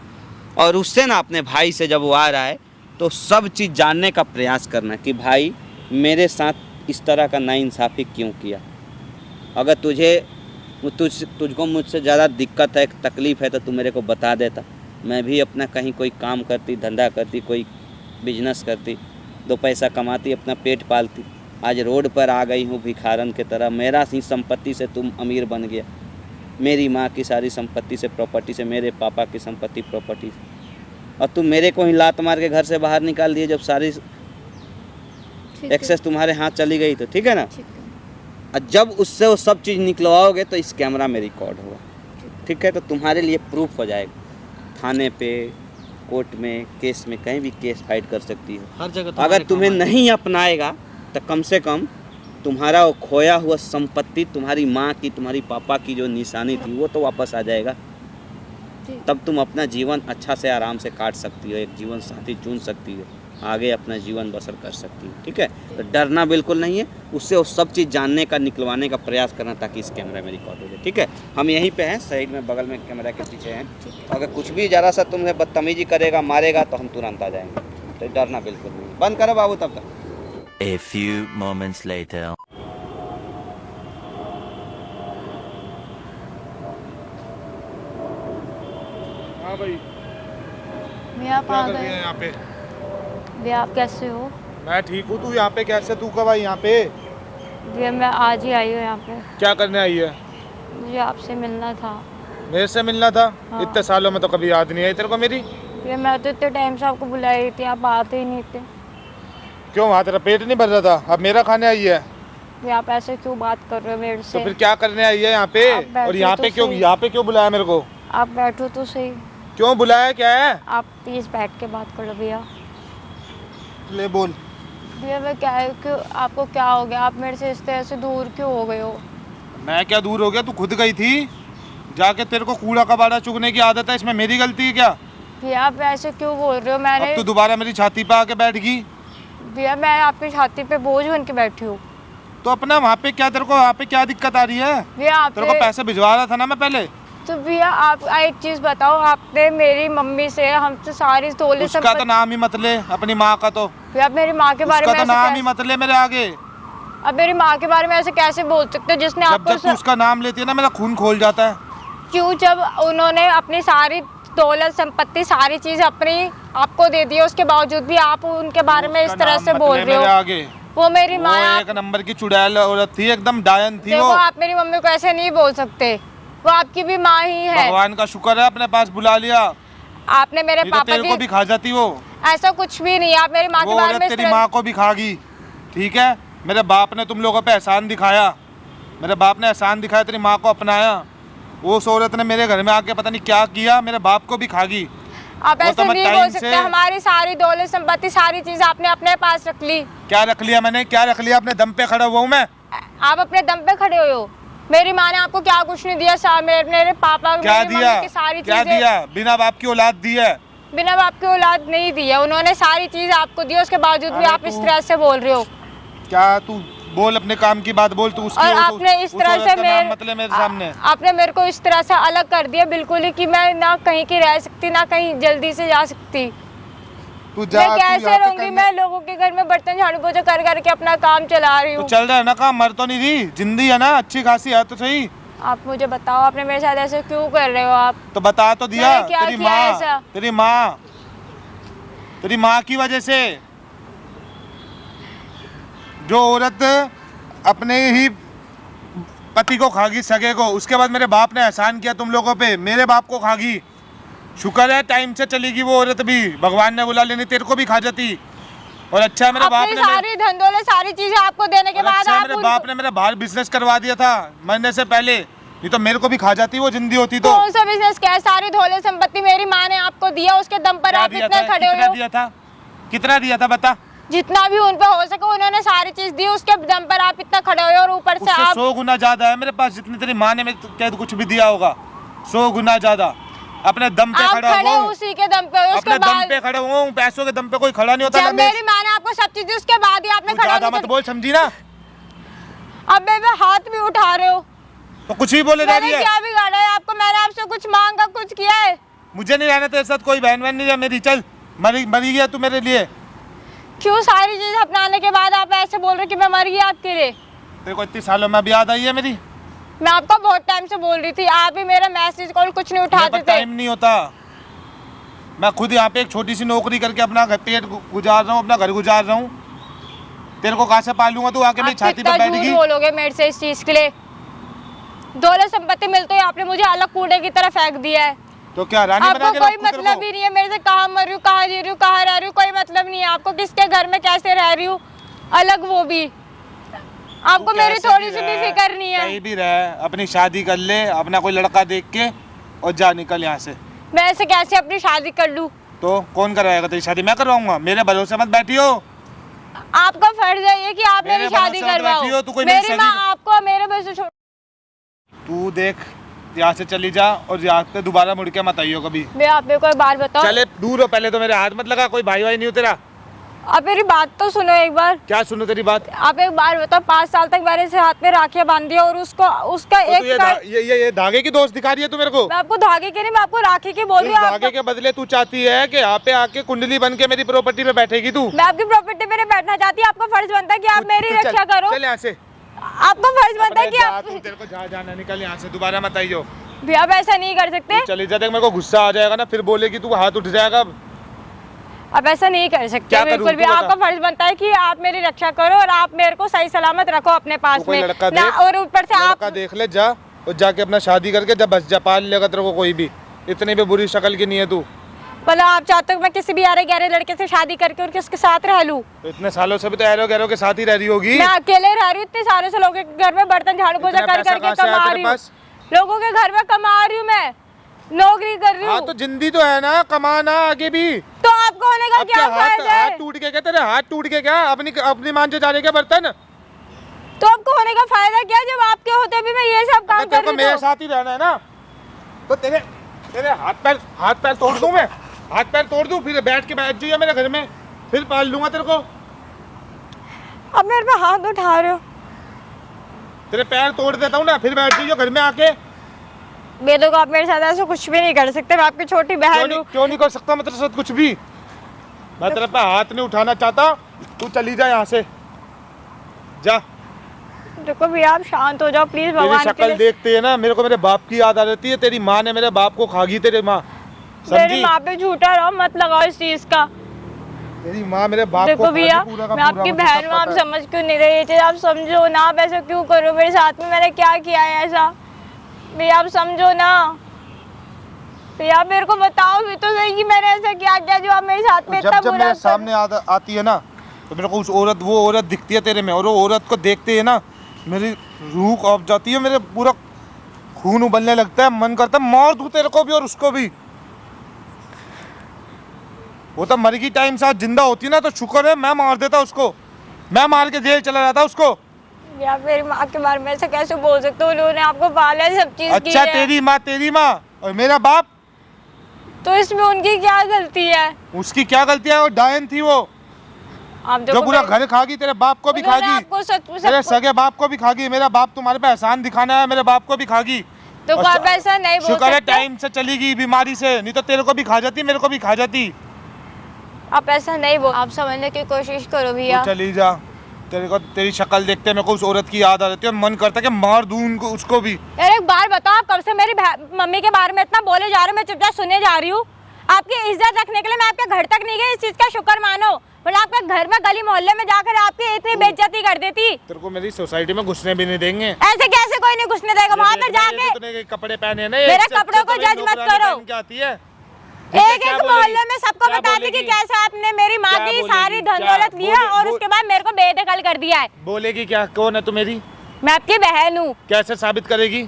Speaker 1: और उससे ना अपने भाई से जब वो आ रहा है तो सब चीज़ जानने का प्रयास करना कि भाई मेरे साथ इस तरह का नाइंसाफ़ी क्यों किया। अगर तुझको मुझसे ज़्यादा दिक्कत है, तकलीफ़ है, तो तू मेरे को बता देता, मैं भी अपना कहीं कोई काम करती, धंधा करती, कोई बिजनेस करती, 2 पैसा कमाती, अपना पेट पालती। आज रोड पर आ गई हूँ भिखारन की तरह। मेरा ही संपत्ति से तुम अमीर बन गया, मेरी माँ की सारी संपत्ति से, प्रॉपर्टी से, मेरे पापा की संपत्ति प्रॉपर्टी से, और तुम मेरे को ही लात मार के घर से बाहर निकाल दिए जब सारी एक्सेस तुम्हारे हाथ चली गई तो, ठीक है ना? और जब उससे वो सब चीज़ निकलवाओगे तो इस कैमरा में रिकॉर्ड होगा, ठीक है? तो तुम्हारे लिए प्रूफ हो जाएगा, थाने पे, कोर्ट में, केस में, कहीं भी केस फाइट कर सकती हो।
Speaker 4: हर जगह
Speaker 1: अगर तुम्हें नहीं अपनाएगा तो कम से कम तुम्हारा वो खोया हुआ संपत्ति, तुम्हारी माँ की, तुम्हारी पापा की जो निशानी थी, वो तो वापस आ जाएगा। तब तुम अपना जीवन अच्छा से आराम से काट सकती हो, एक जीवन साथी चुन सकती हो, आगे अपना जीवन बसर कर सकती हो, ठीक है? तो डरना बिल्कुल नहीं है, उससे वो सब चीज़ जानने का, निकलवाने का प्रयास करना ताकि इस कैमरा में रिकॉर्ड हो जाए, ठीक है? हम यहीं पे हैं, साइड में, बगल में कैमरा के पीछे हैं। अगर कुछ भी ज़रा सा तुम्हें बदतमीजी करेगा, मारेगा, तो हम तुरंत आ जाएंगे, तो डरना बिल्कुल नहीं। बंद करो बाबू तब तक।
Speaker 5: A few moments later.
Speaker 2: हाँ भाई,
Speaker 3: भैया आप
Speaker 2: क्या
Speaker 3: आ
Speaker 2: कर रही है
Speaker 3: गए?
Speaker 2: यहाँ पे?
Speaker 3: भैया आप कैसे हो?
Speaker 2: मैं ठीक हूँ, तू यहाँ पे कैसे, तू कब आई यहाँ पे?
Speaker 3: भैया मैं आज ही आई हूँ यहाँ पे,
Speaker 2: क्या करने आई है?
Speaker 3: मुझे आपसे मिलना था।
Speaker 2: मेरे से मिलना था?
Speaker 3: हाँ।
Speaker 2: इतने सालों में तो कभी याद नहीं आई तेरे को मेरी?
Speaker 3: भैया मैं तो इतने टाइम से आपको बुला रही थी, आप आते ही नहीं थे।
Speaker 2: क्यों, वहाँ तेरा पेट नहीं भर रहा था? अब मेरा खाने आई है?
Speaker 3: भैया आप ऐसे क्यों बात कर रहे हो मेरे
Speaker 2: तो
Speaker 3: से?
Speaker 2: फिर क्या करने आई है यहाँ पे?
Speaker 3: आप बैठो
Speaker 2: और यहाँ
Speaker 3: तो
Speaker 2: पे क्यों,
Speaker 3: सही।
Speaker 2: यहाँ पे क्यों बुलाया मेरे को?
Speaker 3: आप बैठो तो सही।
Speaker 2: क्यों बुलाया, क्या है?
Speaker 3: आप प्लीज़ बैठ के बात कर लो भैया।
Speaker 2: ले बोल।
Speaker 3: भैया मैं क्या है, क्यों आपको क्या हो गया? आप मेरे से इस तरह से दूर क्यों हो गए हो?
Speaker 2: मैं क्या दूर हो गया, तू खुद गई थी जाके, तेरे को कूड़ा कबाड़ा चुगने की आदत है, इसमें मेरी गलती है क्या?
Speaker 3: भैया आप ऐसे क्यों बोल रहे हो? मैंने
Speaker 2: अब तू दोबारा मेरी छाती पे आके बैठ गई।
Speaker 3: भैया मैं आपकी छाती पे बोझ बन के बैठी हूँ।
Speaker 2: तो अपना वहाँ पे क्या, तेरे को वहाँ पे क्या दिक्कत आ रही है?
Speaker 3: भैया आप
Speaker 2: तेरे को पैसे भिजवा रहा था ना मैं पहले।
Speaker 3: तो भैया आप एक चीज़ बताओ, आपने मेरी मम्मी से हमसे सारी दौलत
Speaker 2: उसका तो नाम ही मत ले, अपनी माँ का तो।
Speaker 3: भैया मेरी माँ के बारे में
Speaker 2: उसका तो
Speaker 3: ऐसे
Speaker 2: नाम ही मत ले मेरे आगे।
Speaker 3: अब मेरी माँ के बारे में ऐसे कैसे बोल सकते हो जिसने
Speaker 2: जब
Speaker 3: आपको
Speaker 2: जब तू उसका नाम लेती है ना, मेरा खून खोल जाता है।
Speaker 3: क्यों, जब उन्होंने अपनी सारी दौलत संपत्ति सारी चीज अपनी आपको दे दी, उसके बावजूद भी आप उनके बारे में इस
Speaker 2: उसका
Speaker 3: तरह
Speaker 2: नाम
Speaker 3: से
Speaker 2: मत
Speaker 3: बोल
Speaker 2: ले
Speaker 3: रहे
Speaker 2: मेरे
Speaker 3: हो।
Speaker 2: आगे।
Speaker 3: वो मेरी माँ
Speaker 2: वो
Speaker 3: है।
Speaker 2: एक नंबर की चुड़ैल औरत थी, एकदम डायन थी
Speaker 3: देखो
Speaker 2: वो।
Speaker 3: आप मेरी मम्मी को ऐसे नहीं बोल सकते, वो आपकी भी माँ ही है।
Speaker 2: भगवान का शुक्र है अपने पास बुला लिया,
Speaker 3: आपने मेरे
Speaker 2: नहीं तो
Speaker 3: पापा
Speaker 2: तेरे को भी
Speaker 3: की,
Speaker 2: खा जाती वो।
Speaker 3: ऐसा कुछ भी नहीं है। आप मेरी माँ के
Speaker 2: वो
Speaker 3: बारे
Speaker 2: औरत
Speaker 3: में इस
Speaker 2: तेरी
Speaker 3: तरह-
Speaker 2: माँ को भी खागी, ठीक है। मेरे बाप ने तुम लोगों पे एहसान दिखाया, मेरे बाप ने एहसान दिखाया, तेरी माँ को अपनाया। वो उस औरत ने मेरे घर में आके पता नहीं क्या किया, मेरे बाप को भी खागी।
Speaker 3: आप
Speaker 2: वो
Speaker 3: ऐसे
Speaker 2: तो मैं
Speaker 3: नहीं बोल
Speaker 2: टाइम
Speaker 3: सकते।
Speaker 2: से-
Speaker 3: हमारी सारी दौलत संपत्ति सारी चीज आपने अपने पास रख ली।
Speaker 2: क्या रख लिया मैंने, क्या रख लिया? अपने दम पे खड़ा हुआ हूँ मैं।
Speaker 3: आप अपने दम पे खड़े हुए हो। मेरी माँ ने आपको क्या कुछ नहीं दिया, मेरे पापा
Speaker 2: क्या
Speaker 3: मेरी
Speaker 2: दिया?
Speaker 3: मम्मी की सारी
Speaker 2: क्या
Speaker 3: चीजें
Speaker 2: दिया? बिना बाप की औलाद दी है।
Speaker 3: बिना बाप की औलाद नहीं दी है, उन्होंने सारी चीज आपको दी, उसके बावजूद भी
Speaker 2: अरे
Speaker 3: आप इस
Speaker 2: तू-
Speaker 3: तरह से बोल रहे हो।
Speaker 2: क्या तू बोल, अपने काम की बात बोल। तू उसकी
Speaker 3: और आपने इस तरह से
Speaker 2: मतलब मेरे सामने
Speaker 3: आपने मेरे को इस तरह से अलग कर दिया बिल्कुल ही, कि मैं ना कहीं की रह सकती ना कहीं जल्दी से जा सकती।
Speaker 2: तू जा,
Speaker 3: मैं
Speaker 2: तू
Speaker 3: कैसे
Speaker 2: यहाँ पे
Speaker 3: रहूंगी? मैं लोगों के घर में बर्तन झाड़ू पोछा कर करके अपना काम चला रही
Speaker 2: तो
Speaker 3: हूँ।
Speaker 2: चल रहा है ना काम, मर तो नहीं रही, जिंदी है ना, अच्छी खासी है तो सही।
Speaker 3: आप मुझे बताओ, आपने मेरे साथ ऐसे क्यों कर रहे हो आप?
Speaker 2: तो बता तो दिया।
Speaker 3: मैंने क्या
Speaker 2: तेरी
Speaker 3: किया
Speaker 2: माँ,
Speaker 3: ऐसा?
Speaker 2: तेरी माँ की वजह से। जो औरत अपने ही पति को खागी, सगे को, उसके बाद मेरे बाप ने एहसान किया तुम लोगों पे, मेरे बाप को खागी। शुक्र है टाइम से चलेगी वो औरत भी, भगवान ने बुला लेनी, तेरे को भी खा जाती। और अच्छा है मेरे बाप
Speaker 3: अपनी
Speaker 2: ने
Speaker 3: सारी धन दौलत सारी चीजें आपको देने के
Speaker 2: और
Speaker 3: बाद
Speaker 2: अच्छा है
Speaker 3: आप
Speaker 2: मेरे
Speaker 3: उनको-
Speaker 2: बाप ने मेरा बाहर बिजनेस करवा दिया था मरने से पहले, नहीं तो मेरे को भी खा जाती वो जिंदी होती तो।
Speaker 3: कौन सा बिजनेस? क्या है? सारी दौलत संपत्ति मेरी माँ ने आपको दिया, उसके दम पर
Speaker 2: क्या
Speaker 3: आप
Speaker 2: दिया
Speaker 3: इतने
Speaker 2: था?
Speaker 3: खड़े हुए
Speaker 2: कितना
Speaker 3: हो।
Speaker 2: दिया था? कितना दिया था बता?
Speaker 3: जितना भी उन पे हो सके उन्होंने सारी चीज दी, उसके दम पर आप इतना खड़े हुए, और ऊपर से
Speaker 2: उससे
Speaker 3: आप
Speaker 2: 100 गुना ज्यादा है मेरे पास, जितनी तेरी माँ ने मेरे कुछ भी दिया होगा, 100 गुना ज्यादा। अपने दम पे
Speaker 3: आप
Speaker 2: खड़ा
Speaker 3: खड़े
Speaker 2: हुआ हूँ,
Speaker 3: उसी के दम पे हो, उसके
Speaker 2: अपने दम
Speaker 3: बाद
Speaker 2: पे खड़ा हुआ हूँ, पैसों के दम पे कोई खड़ा नहीं होता ना।
Speaker 3: जब मेरी माँ ने आपको सब चीज दी उसके बाद ही आपने
Speaker 2: तू
Speaker 3: खड़ा
Speaker 2: ज्यादा
Speaker 3: होकर-
Speaker 2: मत बोल, समझी ना?
Speaker 3: अब मेरे पे हाथ भी उठा रहे हो।
Speaker 2: तो कुछ भी बोले जा
Speaker 3: मैंने
Speaker 2: रही है।
Speaker 3: क्या बिगाड़ा है आपको? मैंने आपसे कुछ मांगा, कुछ किया है?
Speaker 2: मुझे नहीं रहना तेरे साथ, कोई बहन बहन नहीं है मेरी, चल मरी मरी गया तू मेरे लिए।
Speaker 3: क्यों सारी चीज अपनाने के बाद आप ऐसे बोल रहे हो कि मैं मर गई आपके लिए?
Speaker 2: तेरे को इतनी सालों में अभी याद आई है मेरी?
Speaker 3: मैं आपको बहुत टाइम से बोल रही थी, आप भी मेरा मैसेज कॉल कुछ नहीं
Speaker 2: मेरे
Speaker 3: उठाते
Speaker 2: पास
Speaker 3: थे।
Speaker 2: टाइम नहीं होता। मैं खुद यहाँ पे एक छोटी सी नौकरी करके अपना पेट गुजार रहा हूँ, अपना घर गुजार रहा हूँ। तेरे को कहाँ से पालूंगा? तू आके मेरी
Speaker 3: आप
Speaker 2: छाती पे
Speaker 3: कितना
Speaker 2: बैठ
Speaker 3: झूठ
Speaker 2: गई।
Speaker 3: बोलोगे मेरे से इस चीज के लिए? दौलत संपत्ति मिलते ही आपने मुझे अलग कूड़े की तरह फेंक दिया है।
Speaker 2: तो क्या रानी बना
Speaker 3: आपको
Speaker 2: के
Speaker 3: कोई
Speaker 2: रखूं तेरे
Speaker 3: मतलब
Speaker 2: को?
Speaker 3: ही नहीं है मेरे से, कहाँ मर रही हूँ, कहाँ जी रही हूँ, कहाँ रह रही हूँ, कोई मतलब नहीं है आपको। किसके घर में कैसे रह रही हूँ, अलग वो भी। आपको
Speaker 2: तू
Speaker 3: मेरी
Speaker 2: कैसे
Speaker 3: थोड़ी सी भी
Speaker 2: रह,
Speaker 3: फिक्र नहीं है।
Speaker 2: कहीं भी रह, अपनी शादी कर ले, अपना कोई लड़का देख के और जा निकल यहाँ से।
Speaker 3: मैं ऐसे कैसे अपनी शादी कर लूँ?
Speaker 2: तो कौन करवाएगा तेरी शादी? मैं करवाऊंगा। मेरे भरोसे मत बैठी हो।
Speaker 3: आपका फर्ज है ये कि आप
Speaker 2: मेरे
Speaker 3: मेरी शादी
Speaker 2: भरोसे मत बैठी हो, तू
Speaker 3: करवाओ।
Speaker 2: कोई मेरी
Speaker 3: मेरी माँ
Speaker 2: शादी-
Speaker 3: आपको मेरे भरोसे छोड़।
Speaker 2: तू देख, यहाँ से चली जा और यहाँ पे दोबारा मुड़ के मत आइयो कभी।
Speaker 3: मैं आप मेरे को एक बात बताओ।
Speaker 2: चले दूर हो, पहले तो मेरे हाथ मत लगा, कोई भाई भाई नहीं हो तेरा।
Speaker 3: आप मेरी बात तो सुनो एक बार।
Speaker 2: क्या सुनो तेरी बात?
Speaker 3: आप एक बार बताओ, 5 साल तक मेरे से हाथ में राखियां बांधी और उसका
Speaker 2: तो
Speaker 3: एक
Speaker 2: तू ये धागे की दोस्त दिखा रही है तू मेरे को?
Speaker 3: मैं आपको धागे के नहीं, मैं आपको राखी की बोल
Speaker 2: इस
Speaker 3: रही हूँ।
Speaker 2: धागे के बदले तू चाहती है कि यहाँ पे आके कुंडली बन के मेरी प्रॉपर्टी पे बैठेगी तू?
Speaker 3: मैं आपकी प्रॉपर्टी पे नहीं बैठना चाहती। आपका फर्ज बनता है कि आप मेरी
Speaker 2: तू चल,
Speaker 3: रक्षा करो।
Speaker 2: चल यहाँ से।
Speaker 3: आपका फर्ज बनता है कि
Speaker 2: जा,
Speaker 3: आप
Speaker 2: तू, तेरे को जहाँ जाना निकल यहाँ से, दोबारा मत आइयो।
Speaker 3: भी आप ऐसा नहीं कर सकते।
Speaker 2: चली जा, देख मेरे को गुस्सा आ जाएगा ना, फिर बोलेगी तू, हाथ उठ जाएगा।
Speaker 3: आप ऐसा नहीं कर सकते
Speaker 2: क्या करूं?
Speaker 3: बिल्कुल भी।
Speaker 2: तू बता।
Speaker 3: आपका फर्ज बनता है कि आप मेरी रक्षा करो और आप मेरे को सही सलामत रखो अपने पास
Speaker 2: तू कोई
Speaker 3: में
Speaker 2: लड़का
Speaker 3: ना।
Speaker 2: देख,
Speaker 3: और ऊपर से आप
Speaker 2: लड़का देख ले जा, और जाके अपना शादी करके जब बस जा, पाल लेगा तेरे को कोई भी। इतनी भी बुरी शक्ल की नहीं है तू।
Speaker 3: मतलब आप चाहते हो मैं किसी भी यारे गहरे लड़के से शादी करके और उसके साथ रह लूं?
Speaker 2: तो इतने सालों से भी तो एरो गैरो के साथ ही रह रही होगी।
Speaker 3: मैं अकेले रह रही हूँ इतने सालों से। लोगों के घर में बर्तन झाड़ू पोछा
Speaker 2: इतना
Speaker 3: कर
Speaker 2: पैसा
Speaker 3: करके
Speaker 2: कहाँ से आया
Speaker 3: कमा
Speaker 2: तेरे
Speaker 3: रही हूँ।
Speaker 2: पास?
Speaker 3: लोगों के घर में कमा रही हूँ, मैं नौकरी कर रही
Speaker 2: हाँ
Speaker 3: हूँ।
Speaker 2: तो जिंदगी तो है ना, कमाना आगे भी।
Speaker 3: तो आपको होने का
Speaker 2: अब
Speaker 3: क्या
Speaker 2: क्या हाथ
Speaker 3: फायदा है?
Speaker 2: हाथ टूट के क्या तेरे? हाथ टूट के क्या अपनी मांझे जा रहे क्या बर्तन?
Speaker 3: तो आपको होने का फायदा क्या जब आपके होते भी मैं ये सब काम
Speaker 2: तेरे
Speaker 3: कर
Speaker 2: को
Speaker 3: रही
Speaker 2: मेरे
Speaker 3: हूँ?
Speaker 2: साथ ही रहना है ना, तो तेरे तेरे हाथ पैर तोड़ दूं मैं, हाथ पैर तोड़ दूं, फिर बैठ जाइए मेरे घर में, फिर पाल लूंगा तेरे को।
Speaker 3: अब मेरे पे हाथ उठा रहे हो।
Speaker 2: तेरे पैर तोड़ देता हूँ ना, फिर बैठ जाइए घर में आके।
Speaker 3: मेरे को आप मेरे साथ ऐसा कुछ भी नहीं कर सकते। मैं आपकी छोटी बहन हूँ।
Speaker 2: क्यों नहीं कर सकता मैं तेरे साथ कुछ भी? मैं तेरे पे हाथ नहीं उठाना चाहता, तू चली जा यहाँ से, जा।
Speaker 3: देखो भैया आप शांत हो जाओ प्लीज,
Speaker 2: तेरी
Speaker 3: भगवान के
Speaker 2: शक्ल
Speaker 3: लिए।
Speaker 2: देखते है ना मेरे को मेरे बाप की याद आ जाती है। तेरी माँ ने मेरे बाप को खागी, तेरी माँ,
Speaker 3: मेरी
Speaker 2: समझी?
Speaker 3: माँ पे झूठा रहो मत लगाओ इस चीज का।
Speaker 2: तेरी माँ मेरे बाप को
Speaker 3: देखो भैया
Speaker 2: खागी पूरा का
Speaker 3: मैं
Speaker 2: पूरा,
Speaker 3: आपकी
Speaker 2: मुझे
Speaker 3: बहन
Speaker 2: सब
Speaker 3: हूँ, आप
Speaker 2: पता है।
Speaker 3: समझ क्यों नहीं रहे ये चीज? आप समझो ना, आप ऐसा क्यों करो मेरे साथ में? मैंने क्या किया है ऐसा? भैया आप समझो ना, भैया आप मेरे को बताओ भी तो सही कि मैंने ऐसा क्या किया जो आप मेरे साथ में
Speaker 2: जब
Speaker 3: इतना
Speaker 2: जब
Speaker 3: बुरा
Speaker 2: मेरे सामने आती है ना तो मेरे को वो औरत दिखती है तेरे में, और वो औरत को देखते है ना मेरी रूह कांप जाती है, मेरे पूरा खून उबलने लगता है, मन करता है मार दूं तेरे को भी और उसको भी। वो तो मर गई टाइम से, आज जिंदा होती ना तो शुक्र है, मैं मार देता उसको, मैं मार के जेल चला जाता उसको।
Speaker 3: भैया मेरी माँ के बारे में ऐसा कैसे बोल सकते हो? उन्होंने आपको पाला है, सब चीज की
Speaker 2: अच्छा
Speaker 3: है।
Speaker 2: तेरी माँ और मेरा बाप,
Speaker 3: तो इसमें उनकी क्या गलती है?
Speaker 2: उसकी क्या गलती है? वो डायन थी वो,
Speaker 3: आप
Speaker 2: जो
Speaker 3: देखो
Speaker 2: पूरा
Speaker 3: मेरे-
Speaker 2: घर खागी, तेरे बाप को भी
Speaker 3: उन्होंने
Speaker 2: खागी,
Speaker 3: आपको
Speaker 2: तेरे सगे बाप को भी खागी। मेरा बाप तुम्हारे पे एहसान दिखाना है, मेरे बाप को भी खागी।
Speaker 3: तो
Speaker 2: और
Speaker 3: आप ऐसा नहीं बोल
Speaker 2: शुक्र है
Speaker 3: सकते।
Speaker 2: टाइम से चली गई बीमारी से, नहीं तो तेरे को भी खा जाती, मेरे को भी खा जाती।
Speaker 3: आप ऐसा नहीं बोल, आप समझने की कोशिश करो भैया।
Speaker 2: तू चली जा, तेरे को तेरी शक्ल देखते मेरे को उस औरत की याद आ जाती है, और मन करता है कि मार दूं उनको, उसको भी।
Speaker 3: यार एक बार बताओ, आप कब से मेरी मम्मी के बारे में इतना बोले जा रहे हो? मैं चुपचाप सुने जा रही हूँ। आपकी इज्जत रखने के लिए मैं आपके घर तक नहीं गई, इस चीज का शुक्र मानो, वरना आपके घर में गली मोहल्ले में जाकर आपकी इतनी बेइज्जती कर देती।
Speaker 2: तेरे को मेरी सोसाइटी में घुसने भी नहीं देंगे।
Speaker 3: ऐसे कैसे कोई नहीं घुसने देगा? वहां पर जाके
Speaker 2: तूने कपड़े पहने हैं ना,
Speaker 3: मेरे कपड़ों को जज मत करो।
Speaker 2: क्या आती है
Speaker 3: एक एक मोहल्ले में सबको बता दी कि कैसे आपने मेरी माँ
Speaker 2: क्या
Speaker 3: की
Speaker 2: बोलेगी?
Speaker 3: सारी धन
Speaker 2: क्या
Speaker 3: दौलत ली है और
Speaker 2: बोले-
Speaker 3: उसके बाद मेरे को बेदखल कर दिया है।
Speaker 2: बोलेगी क्या? कौन है तू मेरी?
Speaker 3: मैं आपकी बहन हूँ।
Speaker 2: कैसे साबित करेगी?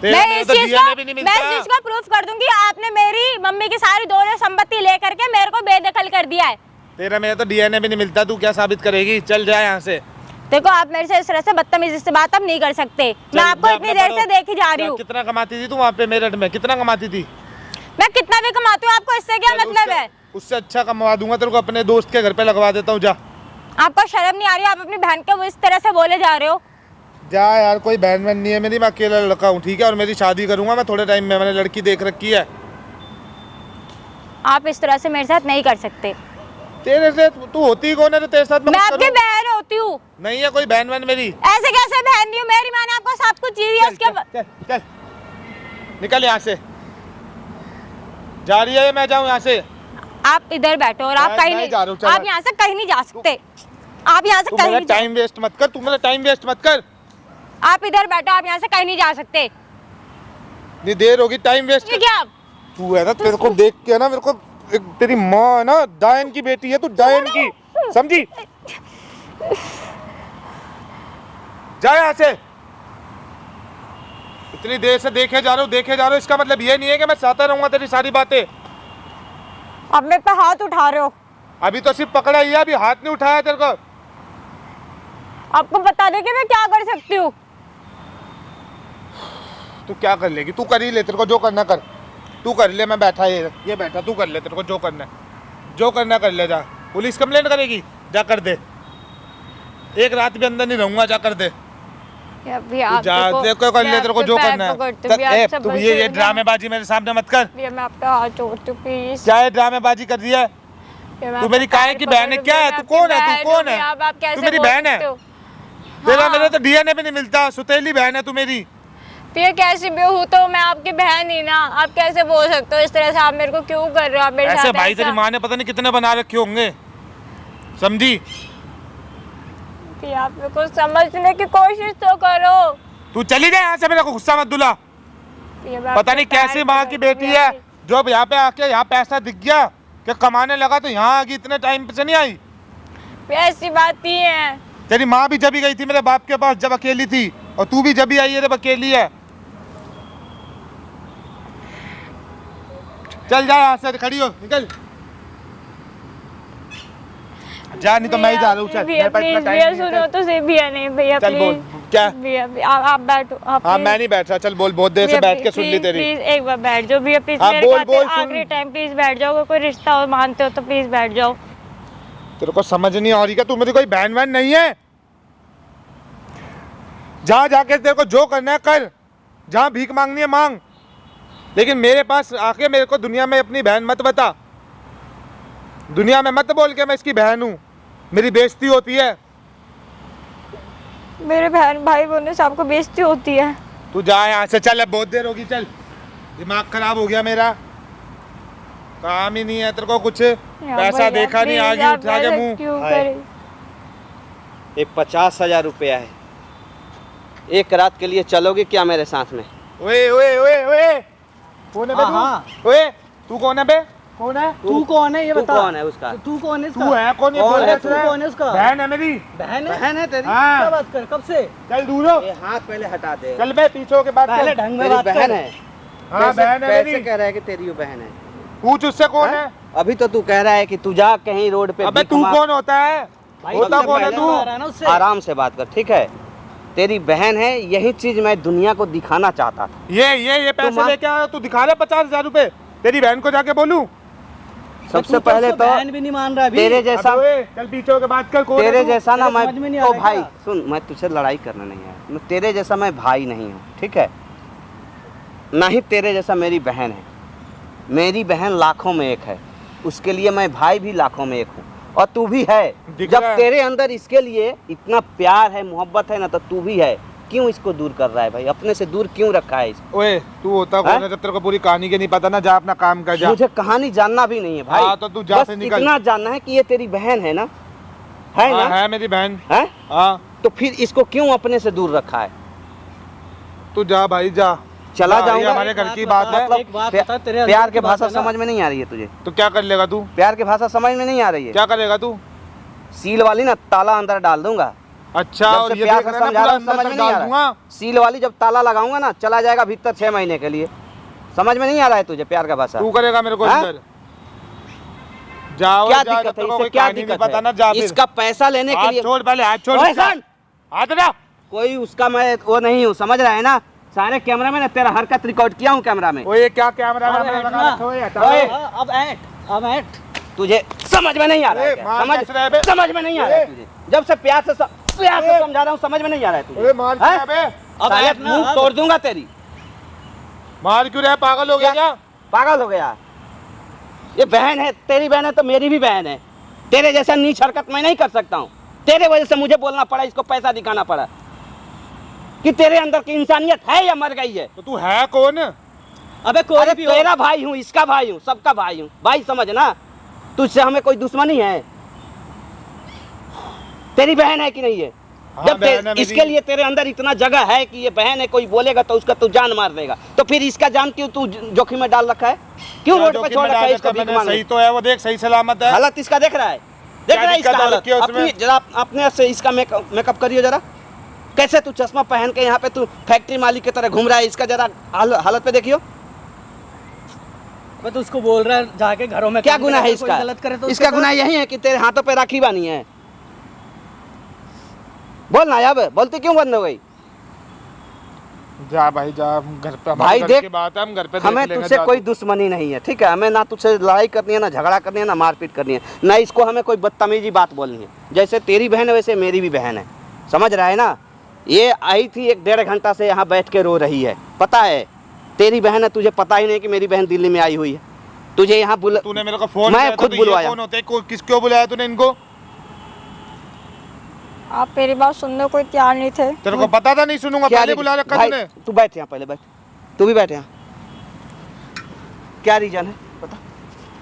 Speaker 3: मैं
Speaker 2: मेरे
Speaker 3: इस
Speaker 2: तो
Speaker 3: चीज
Speaker 2: DNA
Speaker 3: को
Speaker 2: भी नहीं
Speaker 3: मैं
Speaker 2: मिलता।
Speaker 3: इस चीज को प्रूफ कर दूंगी। आपने मेरी मम्मी की सारी दौलत संपत्ति लेकर के मेरे को बेदखल कर दिया है।
Speaker 2: तेरा मेरा तो DNA भी नहीं मिलता, तू क्या साबित करेगी? चल जा यहाँ से।
Speaker 3: देखो आप मेरे से इस तरह से बदतमीजी से बात अब नहीं कर सकते। मैं आपको
Speaker 2: जा
Speaker 3: इतनी
Speaker 2: अपना
Speaker 3: देर से
Speaker 2: पढ़ो।
Speaker 3: देखी जा रही हूँ।
Speaker 2: कितना कमाती थी तू वहाँ पे मेरठ में? कितना कमाती थी?
Speaker 3: मैं कितना भी कमाती हूँ, आपको इससे क्या
Speaker 2: चल
Speaker 3: मतलब
Speaker 2: उससे-
Speaker 3: है?
Speaker 2: उससे अच्छा कमा दूंगा तेरे को, अपने दोस्त के घर पे लगवा देता हूँ, जा।
Speaker 3: आपको शर्म नहीं आ रही? आप अपनी बहन को इस तरह से बोले जा रहे हो।
Speaker 2: जा यार, कोई बहन बहन नहीं है मेरी, मैं अकेला लड़का हूँ, ठीक है? और मेरी शादी करूंगा मैं थोड़े टाइम में, मैंने लड़की देख रखी है।
Speaker 3: आप इस तरह से मेरे साथ नहीं कर सकते।
Speaker 2: तेरे से तू होती कौन है तो तेरे साथ
Speaker 3: मैं
Speaker 2: कुछ
Speaker 3: आपकी
Speaker 2: करूं?
Speaker 3: बहन होती हूँ।
Speaker 2: नहीं है कोई बहन बहन मेरी।
Speaker 3: ऐसे कैसे बहन नहीं हूँ? मेरी माँ ने आपको सब कुछ दी है।
Speaker 2: चल,
Speaker 3: उसके
Speaker 2: चल, चल, चल। निकल यहाँ से। जा रही है, मैं जाऊँ यहाँ से?
Speaker 3: आप इधर बैठो और आप
Speaker 2: मैं
Speaker 3: कहीं
Speaker 2: नहीं
Speaker 3: नहीं,
Speaker 2: जा रहा हूँ, चल।
Speaker 3: आप यहाँ से कहीं नहीं जा सकते। आप यहाँ से
Speaker 2: तू
Speaker 3: कहीं
Speaker 2: मेरा
Speaker 3: नहीं जा-
Speaker 2: टाइम वेस्ट मत कर, तू मेरा टाइम वेस्ट मत कर।
Speaker 3: आप इधर बैठो, आप यहाँ से कहीं नहीं जा सकते।
Speaker 2: नहीं देर होगी, टाइम वेस्ट
Speaker 3: ये क्या?
Speaker 2: तू है ना, तेरे को देख के ना मेरे को तेरी माँ है ना, डायन की बेटी है तू, डायन की, समझी? जा यहाँ से। इतनी देर से देखे जा रहे हो, इसका मतलब ये नहीं है कि मैं सहता रहूंगा तेरी सारी बातें।
Speaker 3: आप मेरे पे हाथ उठा रहे हो।
Speaker 2: अभी तो सिर्फ पकड़ा ही है, अभी हाथ नहीं उठाया तेरे को।
Speaker 3: आपको बता दे कि मैं क्या कर सकती हूँ।
Speaker 2: तू क्या कर लेगी? तू कर ही ले, तेरे को जो करना कर, तू कर ले। मैं बैठा ये बैठा, तू कर ले, तेरे को जो करना है, जो करना कर ले। जा, पुलिस कंप्लेंट करेगी? जा कर दे, एक रात भी अंदर नहीं रहूंगा, जा कर दे।
Speaker 3: अभी आप
Speaker 2: जा देखो कर ले, तेरे को जो करना है। तू ये ड्रामेबाजी मेरे सामने मत कर।
Speaker 3: भैया मैं आपका हाथ जोड़ती हूँ प्लीज।
Speaker 2: क्या ये ड्रामेबाजी कर रही है? तू मेरी काहे की बहन है? क्या है तू? कौन है तू? कौन है तू? मेरी बहन है? तेरा मेरे तो DNA भी नहीं मिलता, सुतेली बहन है तू मेरी।
Speaker 3: भैया कैसे भी हूँ तो मैं आपकी बहन ही ना। आप कैसे बोल सकते हो इस तरह से? आप मेरे को क्यों कर रहे हो? आप मेरे
Speaker 2: ऐसे
Speaker 3: साथ
Speaker 2: भाई
Speaker 3: ऐसा?
Speaker 2: तेरी माँ ने पता नहीं कितने बना रखे होंगे, समझी?
Speaker 3: भैया आप मेरे को समझने की कोशिश तो करो।
Speaker 2: तू चली जाए यहाँ से, मेरे को गुस्सा मत दुला।
Speaker 3: भैया, मैं
Speaker 2: पता
Speaker 3: आपके
Speaker 2: नहीं कैसी
Speaker 3: पैर
Speaker 2: माँ की
Speaker 3: पकड़ती
Speaker 2: बेटी
Speaker 3: हूँ
Speaker 2: है,
Speaker 3: भैया।
Speaker 2: जो यहाँ पे आके यहाँ पैसा दिख गया कि कमाने लगा तो यहाँ आ गई, इतने टाइम से नहीं आई।
Speaker 3: भैया ऐसी बात नहीं है।
Speaker 2: तेरी माँ भी जब ही गई थी मेरे बाप के पास जब अकेली थी, और तू भी जब ही आई है जब अकेली है। चल जा यहाँ से, खड़ी हो, निकल जा, नहीं तो मैं ही जा रहा हूँ। चल,
Speaker 3: भैया
Speaker 2: मेरे पास इतना
Speaker 3: प्लीज,
Speaker 2: टाइम
Speaker 3: भैया
Speaker 2: नहीं है,
Speaker 3: सुनो
Speaker 2: चल।
Speaker 3: तो सही। भैया नहीं, भैया
Speaker 2: चल बोल,
Speaker 3: प्लीज।
Speaker 2: क्या?
Speaker 3: भैया आप बैठो। आप
Speaker 2: हाँ
Speaker 3: please।
Speaker 2: मैं नहीं बैठ रहा, चल बोल, बहुत देर से
Speaker 3: भैया,
Speaker 2: बैठ के सुन ली
Speaker 3: प्लीज,
Speaker 2: तेरी।
Speaker 3: प्लीज एक बार बैठ जाओ भैया प्लीज।
Speaker 2: हाँ,
Speaker 3: मेरे
Speaker 2: बोल,
Speaker 3: खातिर
Speaker 2: बोल, सुन।
Speaker 3: आखिरी टाइम प्लीज बैठ जाओ। अगर कोई रिश्ता हो मानते हो तो प्लीज बैठ जाओ।
Speaker 2: तेरे को समझ नहीं आ रही क्या? तू मेरी कोई बहन वहन नहीं है। जहाँ जाके तेरे को जो करना है कर, जहाँ भीख मांगनी है मांग, लेकिन मेरे पास आके मेरे को दुनिया में अपनी बहन मत बता। दुनिया में मत बोल के मैं इसकी बहन हूँ, मेरी बेइज्जती होती है।
Speaker 3: मेरे बहन भाई बोलने से आपको बेइज्जती होती है।
Speaker 2: तू जा यहाँ से, चल, अब बहुत देर होगी, चल। दिमाग खराब हो गया मेरा, काम ही नहीं है तेरे को कुछ, पैसा देखा नहीं, आगे उठा के मुंह।
Speaker 3: क्यों
Speaker 1: हाय।
Speaker 3: करे?
Speaker 1: ये 50,000 रुपया है, एक रात के लिए चलोगे क्या मेरे साथ में?
Speaker 2: ओए ओए ओए ओए, कौन है बे तू?
Speaker 4: हाँ।
Speaker 2: ओए तू कौन है बे? कौन है?
Speaker 4: तू कौन है ये
Speaker 1: तू
Speaker 4: बता।
Speaker 1: कौन है उसका?
Speaker 4: तू कौन है इसका?
Speaker 2: तू है कौन? ये
Speaker 1: कौन
Speaker 2: बोल
Speaker 1: है
Speaker 2: रहा
Speaker 1: तू?
Speaker 4: कौन है उसका?
Speaker 2: बहन है मेरी।
Speaker 4: बहन है?
Speaker 1: बहन है तेरी?
Speaker 2: हाँ।
Speaker 4: क्या बात कर, कब से?
Speaker 2: चल दूर हो,
Speaker 1: ये हाथ पहले हटा दे।
Speaker 2: चल बे, पीछे होके बात
Speaker 4: पहले
Speaker 2: कर।
Speaker 4: ढंग में
Speaker 1: तेरी
Speaker 4: बात
Speaker 1: बहन
Speaker 4: कर।
Speaker 1: है?
Speaker 2: हाँ
Speaker 1: कैसे-
Speaker 2: बहन है
Speaker 1: कैसे
Speaker 2: मेरी।
Speaker 1: कह रहा है कि तेरी वो बहन है?
Speaker 2: पूछ उससे कौन
Speaker 1: हाँ?
Speaker 2: है?
Speaker 1: अभी तो तू कह रहा है कि तू जा कहीं रोड पे
Speaker 2: अबे
Speaker 1: भीख
Speaker 2: तू
Speaker 1: मांग।
Speaker 2: कौन होता है?
Speaker 4: भाई
Speaker 2: होता
Speaker 1: सबसे
Speaker 2: कौन है
Speaker 1: पहले
Speaker 2: तू?
Speaker 4: आ रहा है ना उससे।
Speaker 1: आराम से बात कर, ठीक है? तेरी बहन है, यही चीज मैं दुनिया को दिखाना चाहता था।
Speaker 2: ये पैसे
Speaker 1: माँ-
Speaker 2: लेके आया, तू दिखा रहा 50,000 रुपए? तेरी बहन को जाके बोलूं?
Speaker 1: सबसे
Speaker 4: तू
Speaker 1: पहले
Speaker 4: उसको
Speaker 1: तो
Speaker 4: बहन भी नहीं मान रहा अभी।
Speaker 1: तेरे जैसा,
Speaker 2: अबे ओए, चल पीछे होके बात कर, कौन है
Speaker 1: तेरे
Speaker 2: तू?
Speaker 1: जैसा ना
Speaker 4: तेरे
Speaker 1: मैं,
Speaker 4: समझ में नहीं आ
Speaker 1: ओ
Speaker 4: रहा
Speaker 1: भाई
Speaker 4: क्या?
Speaker 1: सुन, मैं तुझसे लड़ाई करने नहीं आया, मैं तेरे जैसा मैं भाई नहीं हूँ, ठीक है? ना ही तेरे जैसा मेरी बहन है। मेरी बहन लाखों में एक है, उसके लिए मैं भाई भी लाखों में एक हूँ, और तू भी है।
Speaker 2: दिख
Speaker 1: जब
Speaker 2: रहा है।
Speaker 1: तेरे अंदर इसके लिए इतना प्यार है, मोहब्बत है ना, तो तू भी है। क्यों इसको दूर कर रहा है भाई? अपने से दूर क्यों रखा है इसको?
Speaker 2: ओए तू होता कौन है? जब तेरे को पूरी कहानी के नहीं पता ना, जा अपना काम कर, जा।
Speaker 1: मुझे कहानी जानना भी नहीं है भाई।
Speaker 2: हाँ, तो तू जा
Speaker 1: बस
Speaker 2: से निकल।
Speaker 1: इतना जानना है कि ये तेरी बहन है ना, है
Speaker 2: हाँ,
Speaker 1: ना?
Speaker 2: है मेरी बहन।
Speaker 1: है?
Speaker 2: हाँ,
Speaker 1: तो फिर इसको क्यों अपने से दूर रखा है?
Speaker 2: तू जा भाई, जा।
Speaker 1: चला
Speaker 2: जा, ये
Speaker 1: जाऊंगा।
Speaker 2: हमारे
Speaker 4: एक
Speaker 2: घर
Speaker 4: बात
Speaker 2: की
Speaker 4: बता,
Speaker 2: बात है।
Speaker 4: मतलब एक बात बता, तेरे अंदर
Speaker 1: प्यार
Speaker 4: की
Speaker 1: की
Speaker 4: बात
Speaker 1: भाषा
Speaker 4: है ना?
Speaker 1: समझ में नहीं आ रही है तुझे?
Speaker 2: तो क्या कर लेगा तू?
Speaker 1: प्यार की भाषा समझ में नहीं आ रही है?
Speaker 2: क्या करेगा तू?
Speaker 1: सील वाली ना ताला अंदर डाल दूंगा।
Speaker 2: अच्छा,
Speaker 1: जब
Speaker 2: और
Speaker 1: से
Speaker 2: ये
Speaker 1: प्यार
Speaker 2: देख
Speaker 1: से
Speaker 2: रहा है
Speaker 1: समझा
Speaker 2: ना,
Speaker 1: रहा
Speaker 2: पूरा
Speaker 1: हूं, समझ
Speaker 2: अंदर
Speaker 1: में
Speaker 2: तक
Speaker 1: नहीं आ
Speaker 2: डाल
Speaker 1: रहा
Speaker 2: दूंगा।
Speaker 1: है। सील वाली जब ताला लगाऊंगा ना, चला जाएगा भीतर 6 महीने के लिए। समझ में नहीं आ रहा है तुझे प्यार का भाषा?
Speaker 2: तू करेगा मेरे को
Speaker 1: हाँ?
Speaker 2: अंदर? जाओ,
Speaker 1: क्या
Speaker 2: जा,
Speaker 1: दिक्कत
Speaker 2: जब
Speaker 1: है
Speaker 2: तक
Speaker 1: इससे?
Speaker 2: कोई
Speaker 1: क्या
Speaker 2: कहानी नहीं
Speaker 1: दिक्कत
Speaker 2: पता ना, जा
Speaker 1: है?
Speaker 2: फिर।
Speaker 1: इसका पैसा लेने के
Speaker 2: हाथ
Speaker 1: लिए
Speaker 2: छोड़, पहले हाथ छोड़
Speaker 1: ओए
Speaker 2: इसका।
Speaker 1: सुन!
Speaker 2: हाथ हटा।
Speaker 1: कोई उसका मैं वो नहीं हूँ, समझ रहा है ना? सारे कैमरा में ना तेरा हरकत रिकॉर्ड किया हूँ कैमरा में।
Speaker 2: ओए क्या कैमरा
Speaker 4: अब
Speaker 2: में
Speaker 4: ऐट
Speaker 2: लगा
Speaker 4: ना।
Speaker 2: रखा है? हटा।
Speaker 1: ओए,
Speaker 4: अब ऐट।
Speaker 1: तुझे समझ में नहीं आ रहा है
Speaker 2: ए,
Speaker 1: क्या?
Speaker 2: मार
Speaker 1: समझ
Speaker 2: कैसे रहा है बे?
Speaker 1: समझ में नहीं आ रहा है
Speaker 2: ए।
Speaker 1: तुझे? जब से प्यार से समझा रहा हूँ, समझ में नहीं आ रहा है तुझे?
Speaker 2: ओए मार
Speaker 1: हैं?
Speaker 2: क्या बे?
Speaker 4: अब
Speaker 1: साले
Speaker 4: ऐट ना,
Speaker 1: मुंह
Speaker 4: अब।
Speaker 1: तोड़ दूंगा तेरी।
Speaker 2: मार क्यों रहा है? पागल हो गया क्या?
Speaker 1: पागल हो गया? ये बहन है, तेरी बहन है तो मेरी भी बहन है। तेरे जैसा नीच हरकत मैं नहीं कर सकता हूँ। तेरे वजह से मुझे बोलना पड़ा, इसको पैसा दिखाना पड़ा कि तेरे अंदर की इंसानियत है या मर गई है।
Speaker 2: तो तू है कौन?
Speaker 4: अबे कोई
Speaker 1: अरे
Speaker 4: भी हो।
Speaker 1: तेरा भाई हूँ, इसका भाई हूँ, सबका भाई हूँ। भाई समझ ना, तुझसे हमें कोई दुश्मनी है? तेरी बहन है कि नहीं है?
Speaker 2: हाँ,
Speaker 1: जब
Speaker 2: बहन है मेरी।
Speaker 1: इसके लिए तेरे अंदर इतना जगह है कि ये बहन है, कोई बोलेगा तो उसका तू जान मार देगा, तो फिर इसका जान क्यों तू जोखिम में डाल रखा है? क्यों
Speaker 2: क्या
Speaker 1: रोड पे
Speaker 2: जोखिम
Speaker 1: छोड़
Speaker 2: में
Speaker 1: रखा
Speaker 2: डाल
Speaker 1: है इसको
Speaker 2: रखा
Speaker 1: भीख
Speaker 2: मैंने?
Speaker 1: मांगने?
Speaker 2: सही तो है वो, देख सही सलामत है।
Speaker 1: हालत इसका देख रहा है? देख
Speaker 2: क्या
Speaker 1: रहा है
Speaker 2: दिक्कत
Speaker 1: इसका
Speaker 2: आ
Speaker 1: हालत?
Speaker 2: रखी है उसमें?
Speaker 1: अपनी जरा अपने से इसका मेकअप करियो जरा। कैसे तू चश्मा पहन के यहाँ पे तू फैक्ट्री मालिक की तरह घूम रहा है? इसका जरा हालत पे देखियो।
Speaker 4: मैं तो उसको बोल रहा है जाके घरों में
Speaker 1: क्या
Speaker 4: काम
Speaker 1: गुनाह
Speaker 4: करे,
Speaker 1: है
Speaker 4: कोई
Speaker 1: इसका?
Speaker 4: गलत करे तो
Speaker 1: इसका
Speaker 4: उसके
Speaker 1: गुनाह यही है कि तेरे हाथों पे राखी बानी है। बोल ना, अब बोलती क्यों बंद हो गई?
Speaker 2: जा भाई जा, घर पे
Speaker 1: भाई
Speaker 2: हमारे घर
Speaker 1: देख,
Speaker 2: की बात है, हम घर पे देख
Speaker 1: हमें
Speaker 2: लेंगे,
Speaker 1: तुझसे
Speaker 2: जा
Speaker 1: कोई
Speaker 2: तू।
Speaker 1: दुश्मनी नहीं है, ठीक है? हमें ना तुझसे लड़ाई करनी है, ना झगड़ा करनी है, ना मारपीट करनी है, ना इसको हमें कोई बदतमीजी बात बोलनी है। जैसे तेरी बहन है वैसे मेरी भी बहन है, समझ रहा है ना? ये आई थी 1-1.5 घंटा से यहाँ बैठ के रो रही है, पता है? तेरी बहन है, तुझे पता ही नहीं कि मेरी बहन दिल्ली में आई हुई है। तुझे यहाँ
Speaker 2: तूने मेरे को फोन
Speaker 1: मैं
Speaker 2: किया था,
Speaker 1: खुद
Speaker 2: तो ये
Speaker 1: बुलवाया।
Speaker 2: कौन होते हैं? किस क्यों बुलाया तूने इनको?
Speaker 3: आप मेरी बात सुनने को तैयार नहीं थे।
Speaker 2: तेरे को पता था नहीं सुनूंगा,
Speaker 1: क्या
Speaker 2: पहले
Speaker 1: रीजन-
Speaker 2: बुला रखा
Speaker 1: भाई,
Speaker 2: तूने।
Speaker 1: तू बैठ यहाँ, पहले बैठ। तू भी बैठ यहाँ। क्या रीजन है पता?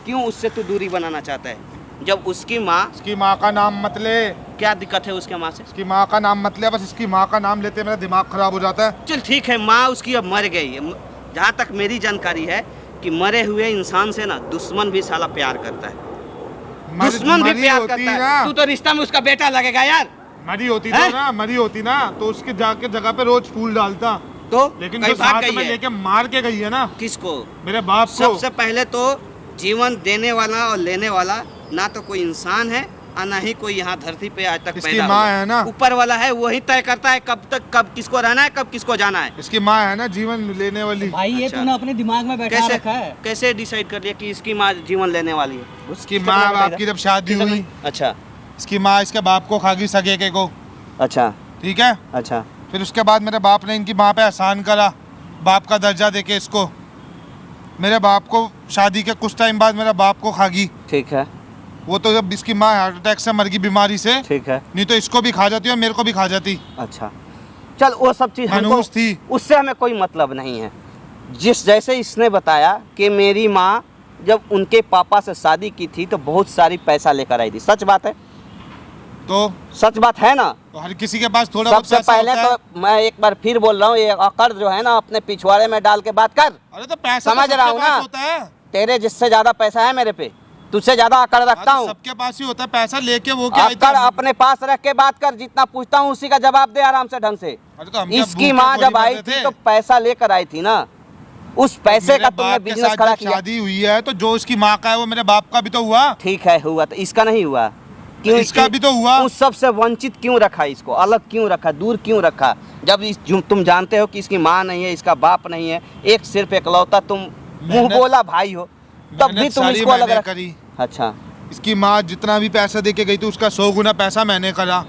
Speaker 1: क्यों उससे तू दूरी बनाना चाहता है? जब उसकी माँ,
Speaker 2: इसकी माँ का नाम मत ले,
Speaker 1: क्या दिक्कत है उसके माँ से?
Speaker 2: इसकी माँ का नाम मत ले, बस इसकी माँ का नाम लेते मेरा दिमाग खराब हो जाता है।
Speaker 1: चल ठीक है, माँ उसकी अब मर गई है। जहाँ तक मेरी जानकारी है कि मरे हुए इंसान से ना दुश्मन भी साला प्यार करता है, दुश्मन भी
Speaker 2: मरी
Speaker 1: प्यार
Speaker 2: होती
Speaker 1: करता है।
Speaker 2: ना,
Speaker 1: तू तो रिश्ता में उसका बेटा लगेगा यार।
Speaker 2: मरी होती
Speaker 1: हैं?
Speaker 2: तो ना, मरी होती ना तो उसके जाके जगह पे रोज फूल डालता,
Speaker 1: तो
Speaker 2: लेकिन
Speaker 1: कहीं
Speaker 2: जो
Speaker 1: भाग
Speaker 2: साथ
Speaker 1: गई
Speaker 2: में
Speaker 1: है।
Speaker 2: लेके मार के गई है ना
Speaker 1: किसको?
Speaker 2: मेरे बाप को।
Speaker 1: सबसे पहले तो जीवन देने वाला और लेने वाला ना तो कोई इंसान है और ना ही कोई यहाँ धरती पे आज तक
Speaker 2: इसकी
Speaker 1: पैदा
Speaker 2: माँ
Speaker 1: हुआ।
Speaker 2: है ना,
Speaker 1: ऊपर वाला है, वही तय करता है कब तक, कब किसको रहना है, कब किसको जाना है।
Speaker 2: इसकी माँ है ना जीवन लेने वाली।
Speaker 4: भाई ये
Speaker 1: अच्छा।
Speaker 4: तूने अपने दिमाग में बैठा
Speaker 1: कैसे
Speaker 4: रखा है।
Speaker 1: कैसे डिसाइड कर लिया कि इसकी माँ जीवन लेने वाली है?
Speaker 2: उसकी
Speaker 1: किसका
Speaker 2: माँ
Speaker 1: बेटा
Speaker 2: बाप की जब शादी
Speaker 1: किसका
Speaker 2: हुई,
Speaker 1: बेटा? अच्छा
Speaker 2: इसकी माँ इसके बाप को खागी सगे के को,
Speaker 1: अच्छा
Speaker 2: ठीक है?
Speaker 1: अच्छा।
Speaker 2: फिर उसके बाद मेरे बाप ने इनकी माँ पे एहसान करा, बाप का दर्जा देके इसको। मेरे बाप को शादी के कुछ टाइम बाद मेरा बाप को खागी,
Speaker 1: ठीक है।
Speaker 2: वो तो जब इसकी माँ हार्ट अटैक से मर गई बीमारी से,
Speaker 1: ठीक है,
Speaker 2: नहीं तो इसको भी खा जाती और मेरे को भी खा जाती।
Speaker 1: अच्छा चल वो सब चीज़
Speaker 2: मनहूस थी।
Speaker 1: उससे हमें कोई मतलब नहीं है। जिस जैसे इसने बताया कि मेरी माँ जब उनके पापा से शादी की थी तो बहुत सारी पैसा लेकर आई थी, सच बात है?
Speaker 2: तो
Speaker 1: सच बात है ना?
Speaker 2: तो हर किसी के पास थोड़ा बहुत
Speaker 1: सबसे
Speaker 2: पैसा
Speaker 1: पहले
Speaker 2: होता है।
Speaker 1: तो मैं एक बार फिर बोल रहा हूँ, ये अकड़ जो है ना अपने पिछवाड़े में डाल के बात कर।
Speaker 2: अरे तो पैसा
Speaker 1: समझ
Speaker 2: तो
Speaker 1: रहा
Speaker 2: सबके
Speaker 1: हूँ
Speaker 2: पास
Speaker 1: ना?
Speaker 2: होता है।
Speaker 1: तेरे जिससे ज्यादा पैसा है मेरे पे, तुझसे ज्यादा अकड़ रखता
Speaker 2: अरे
Speaker 1: हूँ।
Speaker 2: सबके पास ही होता है, पैसा लेके वो क्या आई थी?
Speaker 1: अकड़ अपने पास रख के बात कर, जितना पूछता हूँ उसी का जवाब दे आराम से ढंग से।
Speaker 2: अरे तो हम क्या
Speaker 1: इसकी
Speaker 2: भूखे
Speaker 1: माँ
Speaker 2: थोड़ी
Speaker 1: जब आई
Speaker 2: मरते
Speaker 1: थी
Speaker 2: थे?
Speaker 1: तो पैसा लेकर आई थी ना, उस पैसे
Speaker 2: मेरे
Speaker 1: का तुमने
Speaker 2: बाप के
Speaker 1: बिजनेस
Speaker 2: साथ
Speaker 1: खड़ा
Speaker 2: जब
Speaker 1: किया।
Speaker 2: शादी हुई है तो जो उसकी माँ का है वो मेरे बाप का भी तो हुआ।
Speaker 1: ठीक है हुआ, तो इसका नहीं हुआ?
Speaker 2: इसका भी तो हुआ।
Speaker 1: उस सब से वंचित क्यों रखा इसको, अलग क्यों रखा, दूर क्यों रखा? जब तुम जानते हो कि इसकी माँ नहीं है, इसका बाप नहीं है, एक सिर्फ एकलौता तुम मुंह बोला भाई हो, तब भी तुम इसको अलग रख।
Speaker 2: करी।
Speaker 1: अच्छा
Speaker 2: इसकी माँ जितना भी पैसा दे के गई थी उसका 100 गुना पैसा मैंने करा,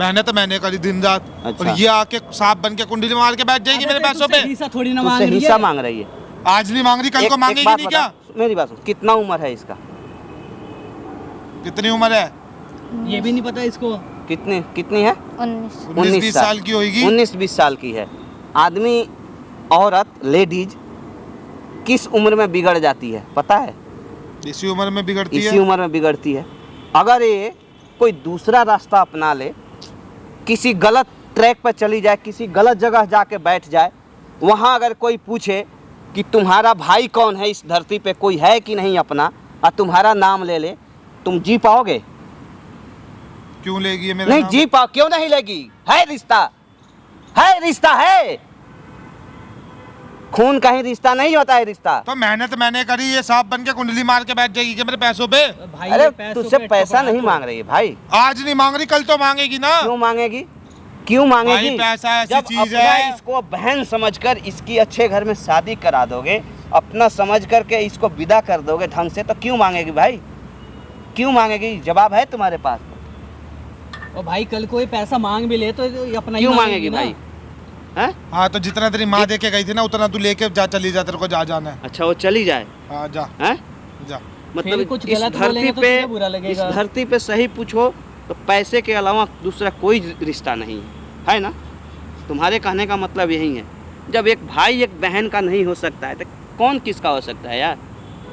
Speaker 2: मेहनत मैंने करी दिन रात।
Speaker 1: अच्छा।
Speaker 2: और ये आके सांप बन के कुंडली मार के बैठ जाएगी मेरे पैसों पे।
Speaker 4: हिस्सा थोड़ी ना मांग
Speaker 1: तुझसे
Speaker 4: रही
Speaker 1: हिस्सा
Speaker 4: है।
Speaker 1: मांग रही है।
Speaker 2: आज नहीं मांग रही, कल को मांगेगी
Speaker 1: बात
Speaker 2: नहीं क्या?
Speaker 1: बता, मेरी बात सुन, कितना उम्र है इसका?
Speaker 2: कितनी उम्र है?
Speaker 4: ये भी नहीं पता इसको।
Speaker 1: कितनी है?
Speaker 2: 19-20 साल की होगी।
Speaker 1: 19-20 साल की है। आदमी, औरत, लेडीज किस उम्र में बिगड़ जाती है पता है?
Speaker 2: इसी उम्र में बिगड़ती
Speaker 1: इसी
Speaker 2: है।
Speaker 1: उम्र में बिगड़ती है। अगर ये कोई दूसरा रास्ता अपना ले, किसी गलत ट्रैक पर चली जाए, किसी गलत जगह जाके बैठ जाए, वहाँ अगर कोई पूछे कि तुम्हारा भाई कौन है इस धरती पे, कोई है कि नहीं अपना, और तुम्हारा नाम ले ले, तुम जी पाओगे?
Speaker 2: क्यों लेगी ये मेरा
Speaker 1: नहीं
Speaker 2: नाम?
Speaker 1: जी पाओ, क्यों नहीं लेगी? है रिश्ता, है रिश्ता, है खून का ही रिश्ता नहीं होता है रिश्ता।
Speaker 2: तो मेहनत मैंने करी, ये सांप बन के कुंडली मार के बैठ जाएगी क्या मेरे पैसों पे?
Speaker 4: भाई
Speaker 1: अरे
Speaker 4: ये पैसों
Speaker 1: तुझसे
Speaker 4: पे
Speaker 1: पैसा
Speaker 4: टपका
Speaker 1: नहीं
Speaker 4: तो।
Speaker 1: मांग रही है भाई।
Speaker 2: आज नहीं मांग रही, कल तो मांगेगी ना।
Speaker 1: क्यों मांगेगी? क्यों मांगेगी?
Speaker 2: भाई पैसा ऐसी
Speaker 1: जब
Speaker 2: चीज
Speaker 1: अपना
Speaker 2: है।
Speaker 1: इसको बहन समझकर इसकी अच्छे घर में शादी करा दोगे, अपना समझ करके इसको विदा कर दोगे ढंग से, तो क्यों मांगेगी भाई? क्यों मांगेगी? जवाब है तुम्हारे पास?
Speaker 4: और भाई कल कोई पैसा मांग भी ले तो ये अपना ही
Speaker 1: क्यों
Speaker 4: मांगेगी
Speaker 1: मांगेगी
Speaker 4: ना।
Speaker 1: भाई? हैं?
Speaker 2: हाँ तो जितना तेरी माँ दे के गई थी ना उतना तू लेके जा, चली जा, तेरे को जा जाना है।
Speaker 1: अच्छा वो चली जाए,
Speaker 2: हाँ जा
Speaker 1: हैं?
Speaker 2: जा।
Speaker 1: मतलब
Speaker 4: कुछ
Speaker 1: इस
Speaker 4: गलत
Speaker 1: धरती
Speaker 4: बोलेंगे तो
Speaker 1: पे,
Speaker 4: तुझे बुरा लगेगा।
Speaker 1: इस धरती पे सही पूछो तो पैसे के अलावा दूसरा कोई रिश्ता नहीं है ना? तुम्हारे कहने का मतलब यही है। जब एक भाई एक बहन का नहीं हो सकता है तो कौन किसका हो सकता है यार?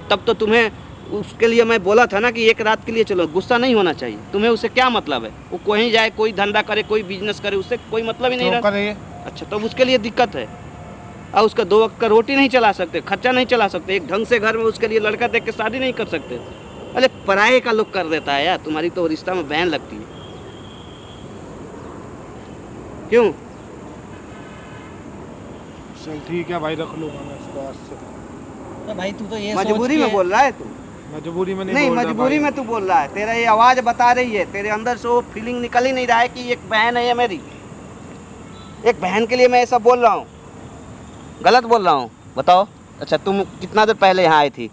Speaker 1: तब तो तुम्हें उसके लिए मैं बोला था ना कि एक रात के लिए चलो, गुस्सा नहीं होना चाहिए। तुम्हें उससे क्या मतलब है? वो कहीं जाए, कोई धंधा करे, कोई बिजनेस करे, उससे कोई मतलब ही नहीं
Speaker 2: क्यों
Speaker 1: रहा।
Speaker 2: करे ये?
Speaker 1: अच्छा तो उसके लिए दिक्कत है, और उसका 2 वक्त का रोटी नहीं चला सकते, खर्चा नहीं चला सकते, एक ढंग से घर में उसके लिए लड़का देख के शादी नहीं कर सकते। अरे पराये का लोग कर देता है यार। तुम्हारी तो रिश्ता में बहन लगती है। क्यों?
Speaker 2: चल ठीक है भाई, रख लूंगा मैं इसको आज से।
Speaker 4: तो भाई तू तो ये
Speaker 1: मजबूरी
Speaker 4: सोच
Speaker 1: में
Speaker 4: के-
Speaker 1: बोल रहा है तू?
Speaker 2: मजबूरी में
Speaker 1: नहीं,
Speaker 2: बोल रहा
Speaker 1: मजबूरी
Speaker 2: भाई।
Speaker 1: में तू बोल रहा है। तेरा ये आवाज़ बता रही है, तेरे अंदर से वो फीलिंग निकल ही नहीं रहा है कि एक बहन है ये मेरी। एक बहन के लिए मैं ऐसा बोल रहा हूँ? गलत बोल रहा हूँ? बताओ। अच्छा तुम कितना देर पहले यहाँ आई थी?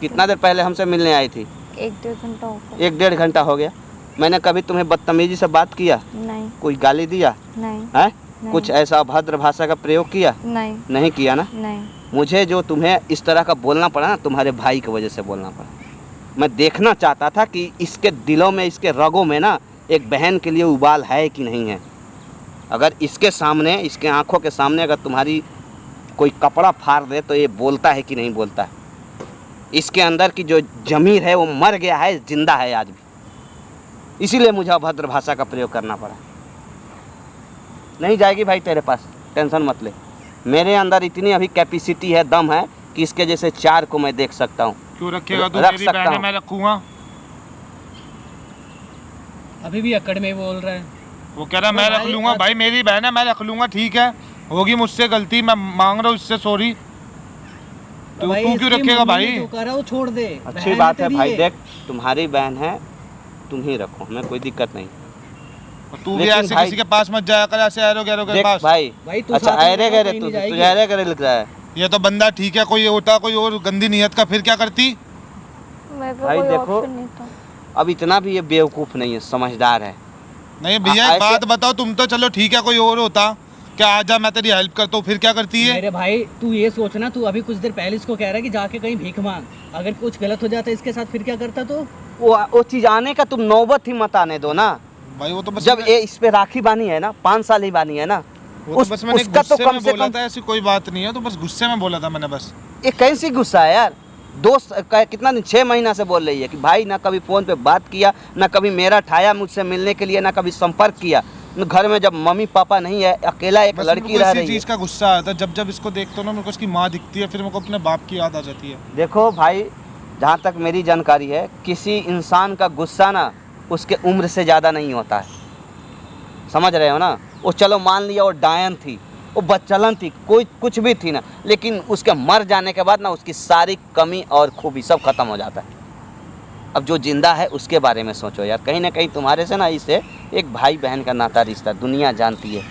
Speaker 1: कितना देर पहले हमसे मिलने आई थी?
Speaker 3: 1-1.5 घंटा हो गया।
Speaker 1: 1-1.5 घंटा हो गया। मैंने कभी तुम्हें बदतमीजी से बात किया?
Speaker 3: नहीं,
Speaker 1: कोई गाली दिया
Speaker 3: नहीं,
Speaker 1: है?
Speaker 3: नहीं।
Speaker 1: कुछ ऐसा अभद्र भाषा का प्रयोग किया?
Speaker 3: नहीं,
Speaker 1: नहीं किया ना?
Speaker 3: नहीं।
Speaker 1: मुझे जो तुम्हें इस तरह का बोलना पड़ा ना, तुम्हारे भाई की वजह से बोलना पड़ा। मैं देखना चाहता था कि इसके दिलों में, इसके रगों में ना एक बहन के लिए उबाल है कि नहीं है। अगर इसके सामने, इसके आंखों के सामने अगर तुम्हारी कोई कपड़ा फाड़ दे तो ये बोलता है कि नहीं बोलता है। इसके अंदर की जो ज़मीर है वो मर गया है, जिंदा है आज भी। इसीलिए मुझे अभद्र भाषा का प्रयोग करना पड़ा। नहीं जाएगी भाई तेरे पास, टेंशन मत ले। मेरे अंदर इतनी अभी कैपेसिटी है, दम है कि इसके जैसे 4 को मैं देख सकता हूँ।
Speaker 2: क्यों रखेगा तू?
Speaker 1: रख
Speaker 2: मेरी
Speaker 1: सकता
Speaker 2: बहन है,
Speaker 1: हूँ।
Speaker 2: मैं रखूंगा।
Speaker 4: अभी भी अकड़ में बोल रहा है।
Speaker 2: वो कह रहा मैं
Speaker 4: तो
Speaker 2: रख
Speaker 4: भाई
Speaker 2: लूंगा। भाई मेरी बहन है, मैं रख लूंगा। ठीक है, होगी मुझसे गलती, मैं मांग रहा हूँ इससे सॉरी।
Speaker 4: तो
Speaker 2: तू
Speaker 4: भाई
Speaker 2: क्यों
Speaker 4: इसकी
Speaker 2: रखेगा
Speaker 4: मम्मी
Speaker 2: भाई?
Speaker 4: ने जो करा वो छोड़ दे।
Speaker 1: अच्छी
Speaker 4: बहन
Speaker 1: बात है
Speaker 4: तेरी
Speaker 1: भाई, देख तुम्हारी बहन है, तुम ही रखो, हमें कोई दिक्कत नहीं।
Speaker 2: तू भी
Speaker 1: लेकिन
Speaker 2: ऐसे
Speaker 1: भाई-
Speaker 2: किसी के पास मत जाया कर, ऐसे ऐरो गैरो के
Speaker 1: देख
Speaker 2: पास।
Speaker 1: भाई,
Speaker 4: भाई तू
Speaker 1: अच्छा
Speaker 4: साथ में
Speaker 1: अरे
Speaker 4: रहो,
Speaker 1: गरे
Speaker 4: कहीं
Speaker 1: तू
Speaker 4: नहीं जाएगी।
Speaker 1: तुझे अरे गरे लिख रहा है
Speaker 2: ये तो बंदा ठीक है, कोई होता कोई और गंदी नीयत का, फिर क्या करती?
Speaker 3: मेरे पे
Speaker 1: भाई
Speaker 3: कोई
Speaker 1: देखो,
Speaker 3: ऑप्शन नहीं था।
Speaker 1: अब इतना भी ये बेवकूफ़ नहीं है, समझदार है।
Speaker 2: नहीं भैया, एक
Speaker 1: ऐसे-
Speaker 2: बात बताओ, तुम तो चलो ठीक है कोई और होता, क्या आजा मैं तेरी हेल्प करता हूँ, फिर क्या करती है?
Speaker 4: मेरे भाई तू ये सोचना, तू अभी कुछ देर पहले इसको कह रहा है कि जाके कहीं भीख मांग, अगर कुछ गलत हो जाता इसके साथ फिर क्या करता तो?
Speaker 1: वो चीज आने का तुम नौबत ही मत आने दो ना।
Speaker 2: भाई वो तो बस
Speaker 1: जब ये इस पे राखी बानी है ना, 5 साल ही बानी है ना,
Speaker 2: वो तो बस मैंने
Speaker 1: उसका तो
Speaker 2: गुस्से
Speaker 1: कम
Speaker 2: में
Speaker 1: से
Speaker 2: बोला
Speaker 1: कम
Speaker 2: था, ऐसी कोई बात नहीं है, तो बस गुस्से में बोला था मैंने बस।
Speaker 1: ये कैसी गुस्सा है यार। दोस्त कितना दिन, 6 महीना से बोल रही है कि भाई ना कभी फ़ोन पे बात किया, ना कभी मेरा ठाया मुझसे मिलने के लिए, ना कभी संपर्क किया। घर में जब मम्मी पापा नहीं है, अकेला एक
Speaker 2: बस
Speaker 1: लड़की रह रही है।
Speaker 2: चीज का गुस्सा आता है, जब जब इसको देखता हूँ ना मेरे को इसकी माँ दिखती है, फिर मेरे को अपने बाप की याद आ जाती है।
Speaker 1: देखो भाई, जहाँ तक मेरी जानकारी है, किसी इंसान का गुस्सा ना उसके उम्र से ज़्यादा नहीं होता है, समझ रहे हो ना। वो चलो मान लिया वो डायन थी, वो बच्चलन थी, कोई कुछ भी थी ना, लेकिन उसके मर जाने के बाद ना उसकी सारी कमी और खूबी सब खत्म हो जाता है। अब जो जिंदा है उसके बारे में सोचो यार। कहीं ना कहीं तुम्हारे से ना इसे एक भाई बहन का नाता रिश्ता दुनिया जानती है।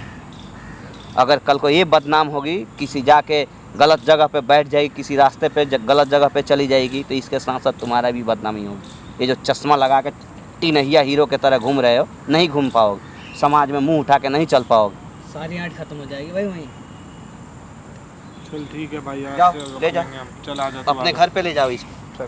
Speaker 1: अगर कल को ये बदनाम होगी, किसी जाके गलत जगह पे बैठ जाएगी, किसी रास्ते पे गलत जगह पे चली जाएगी, तो इसके साथ साथ तुम्हारा भी बदनामी होगी। ये जो चश्मा लगा के टीनहिया हीरो के तरह घूम रहे हो, नहीं घूम पाओगे, समाज में मुंह उठा के नहीं चल पाओगे।
Speaker 4: सारी आंट खत्म हो जाएगी भाई वहीं।
Speaker 2: चल ठीक है भाई,
Speaker 1: जाओ, ले जाओ।
Speaker 2: चल आ जा
Speaker 1: अपने घर पे ले जाओ इसको।
Speaker 2: चल।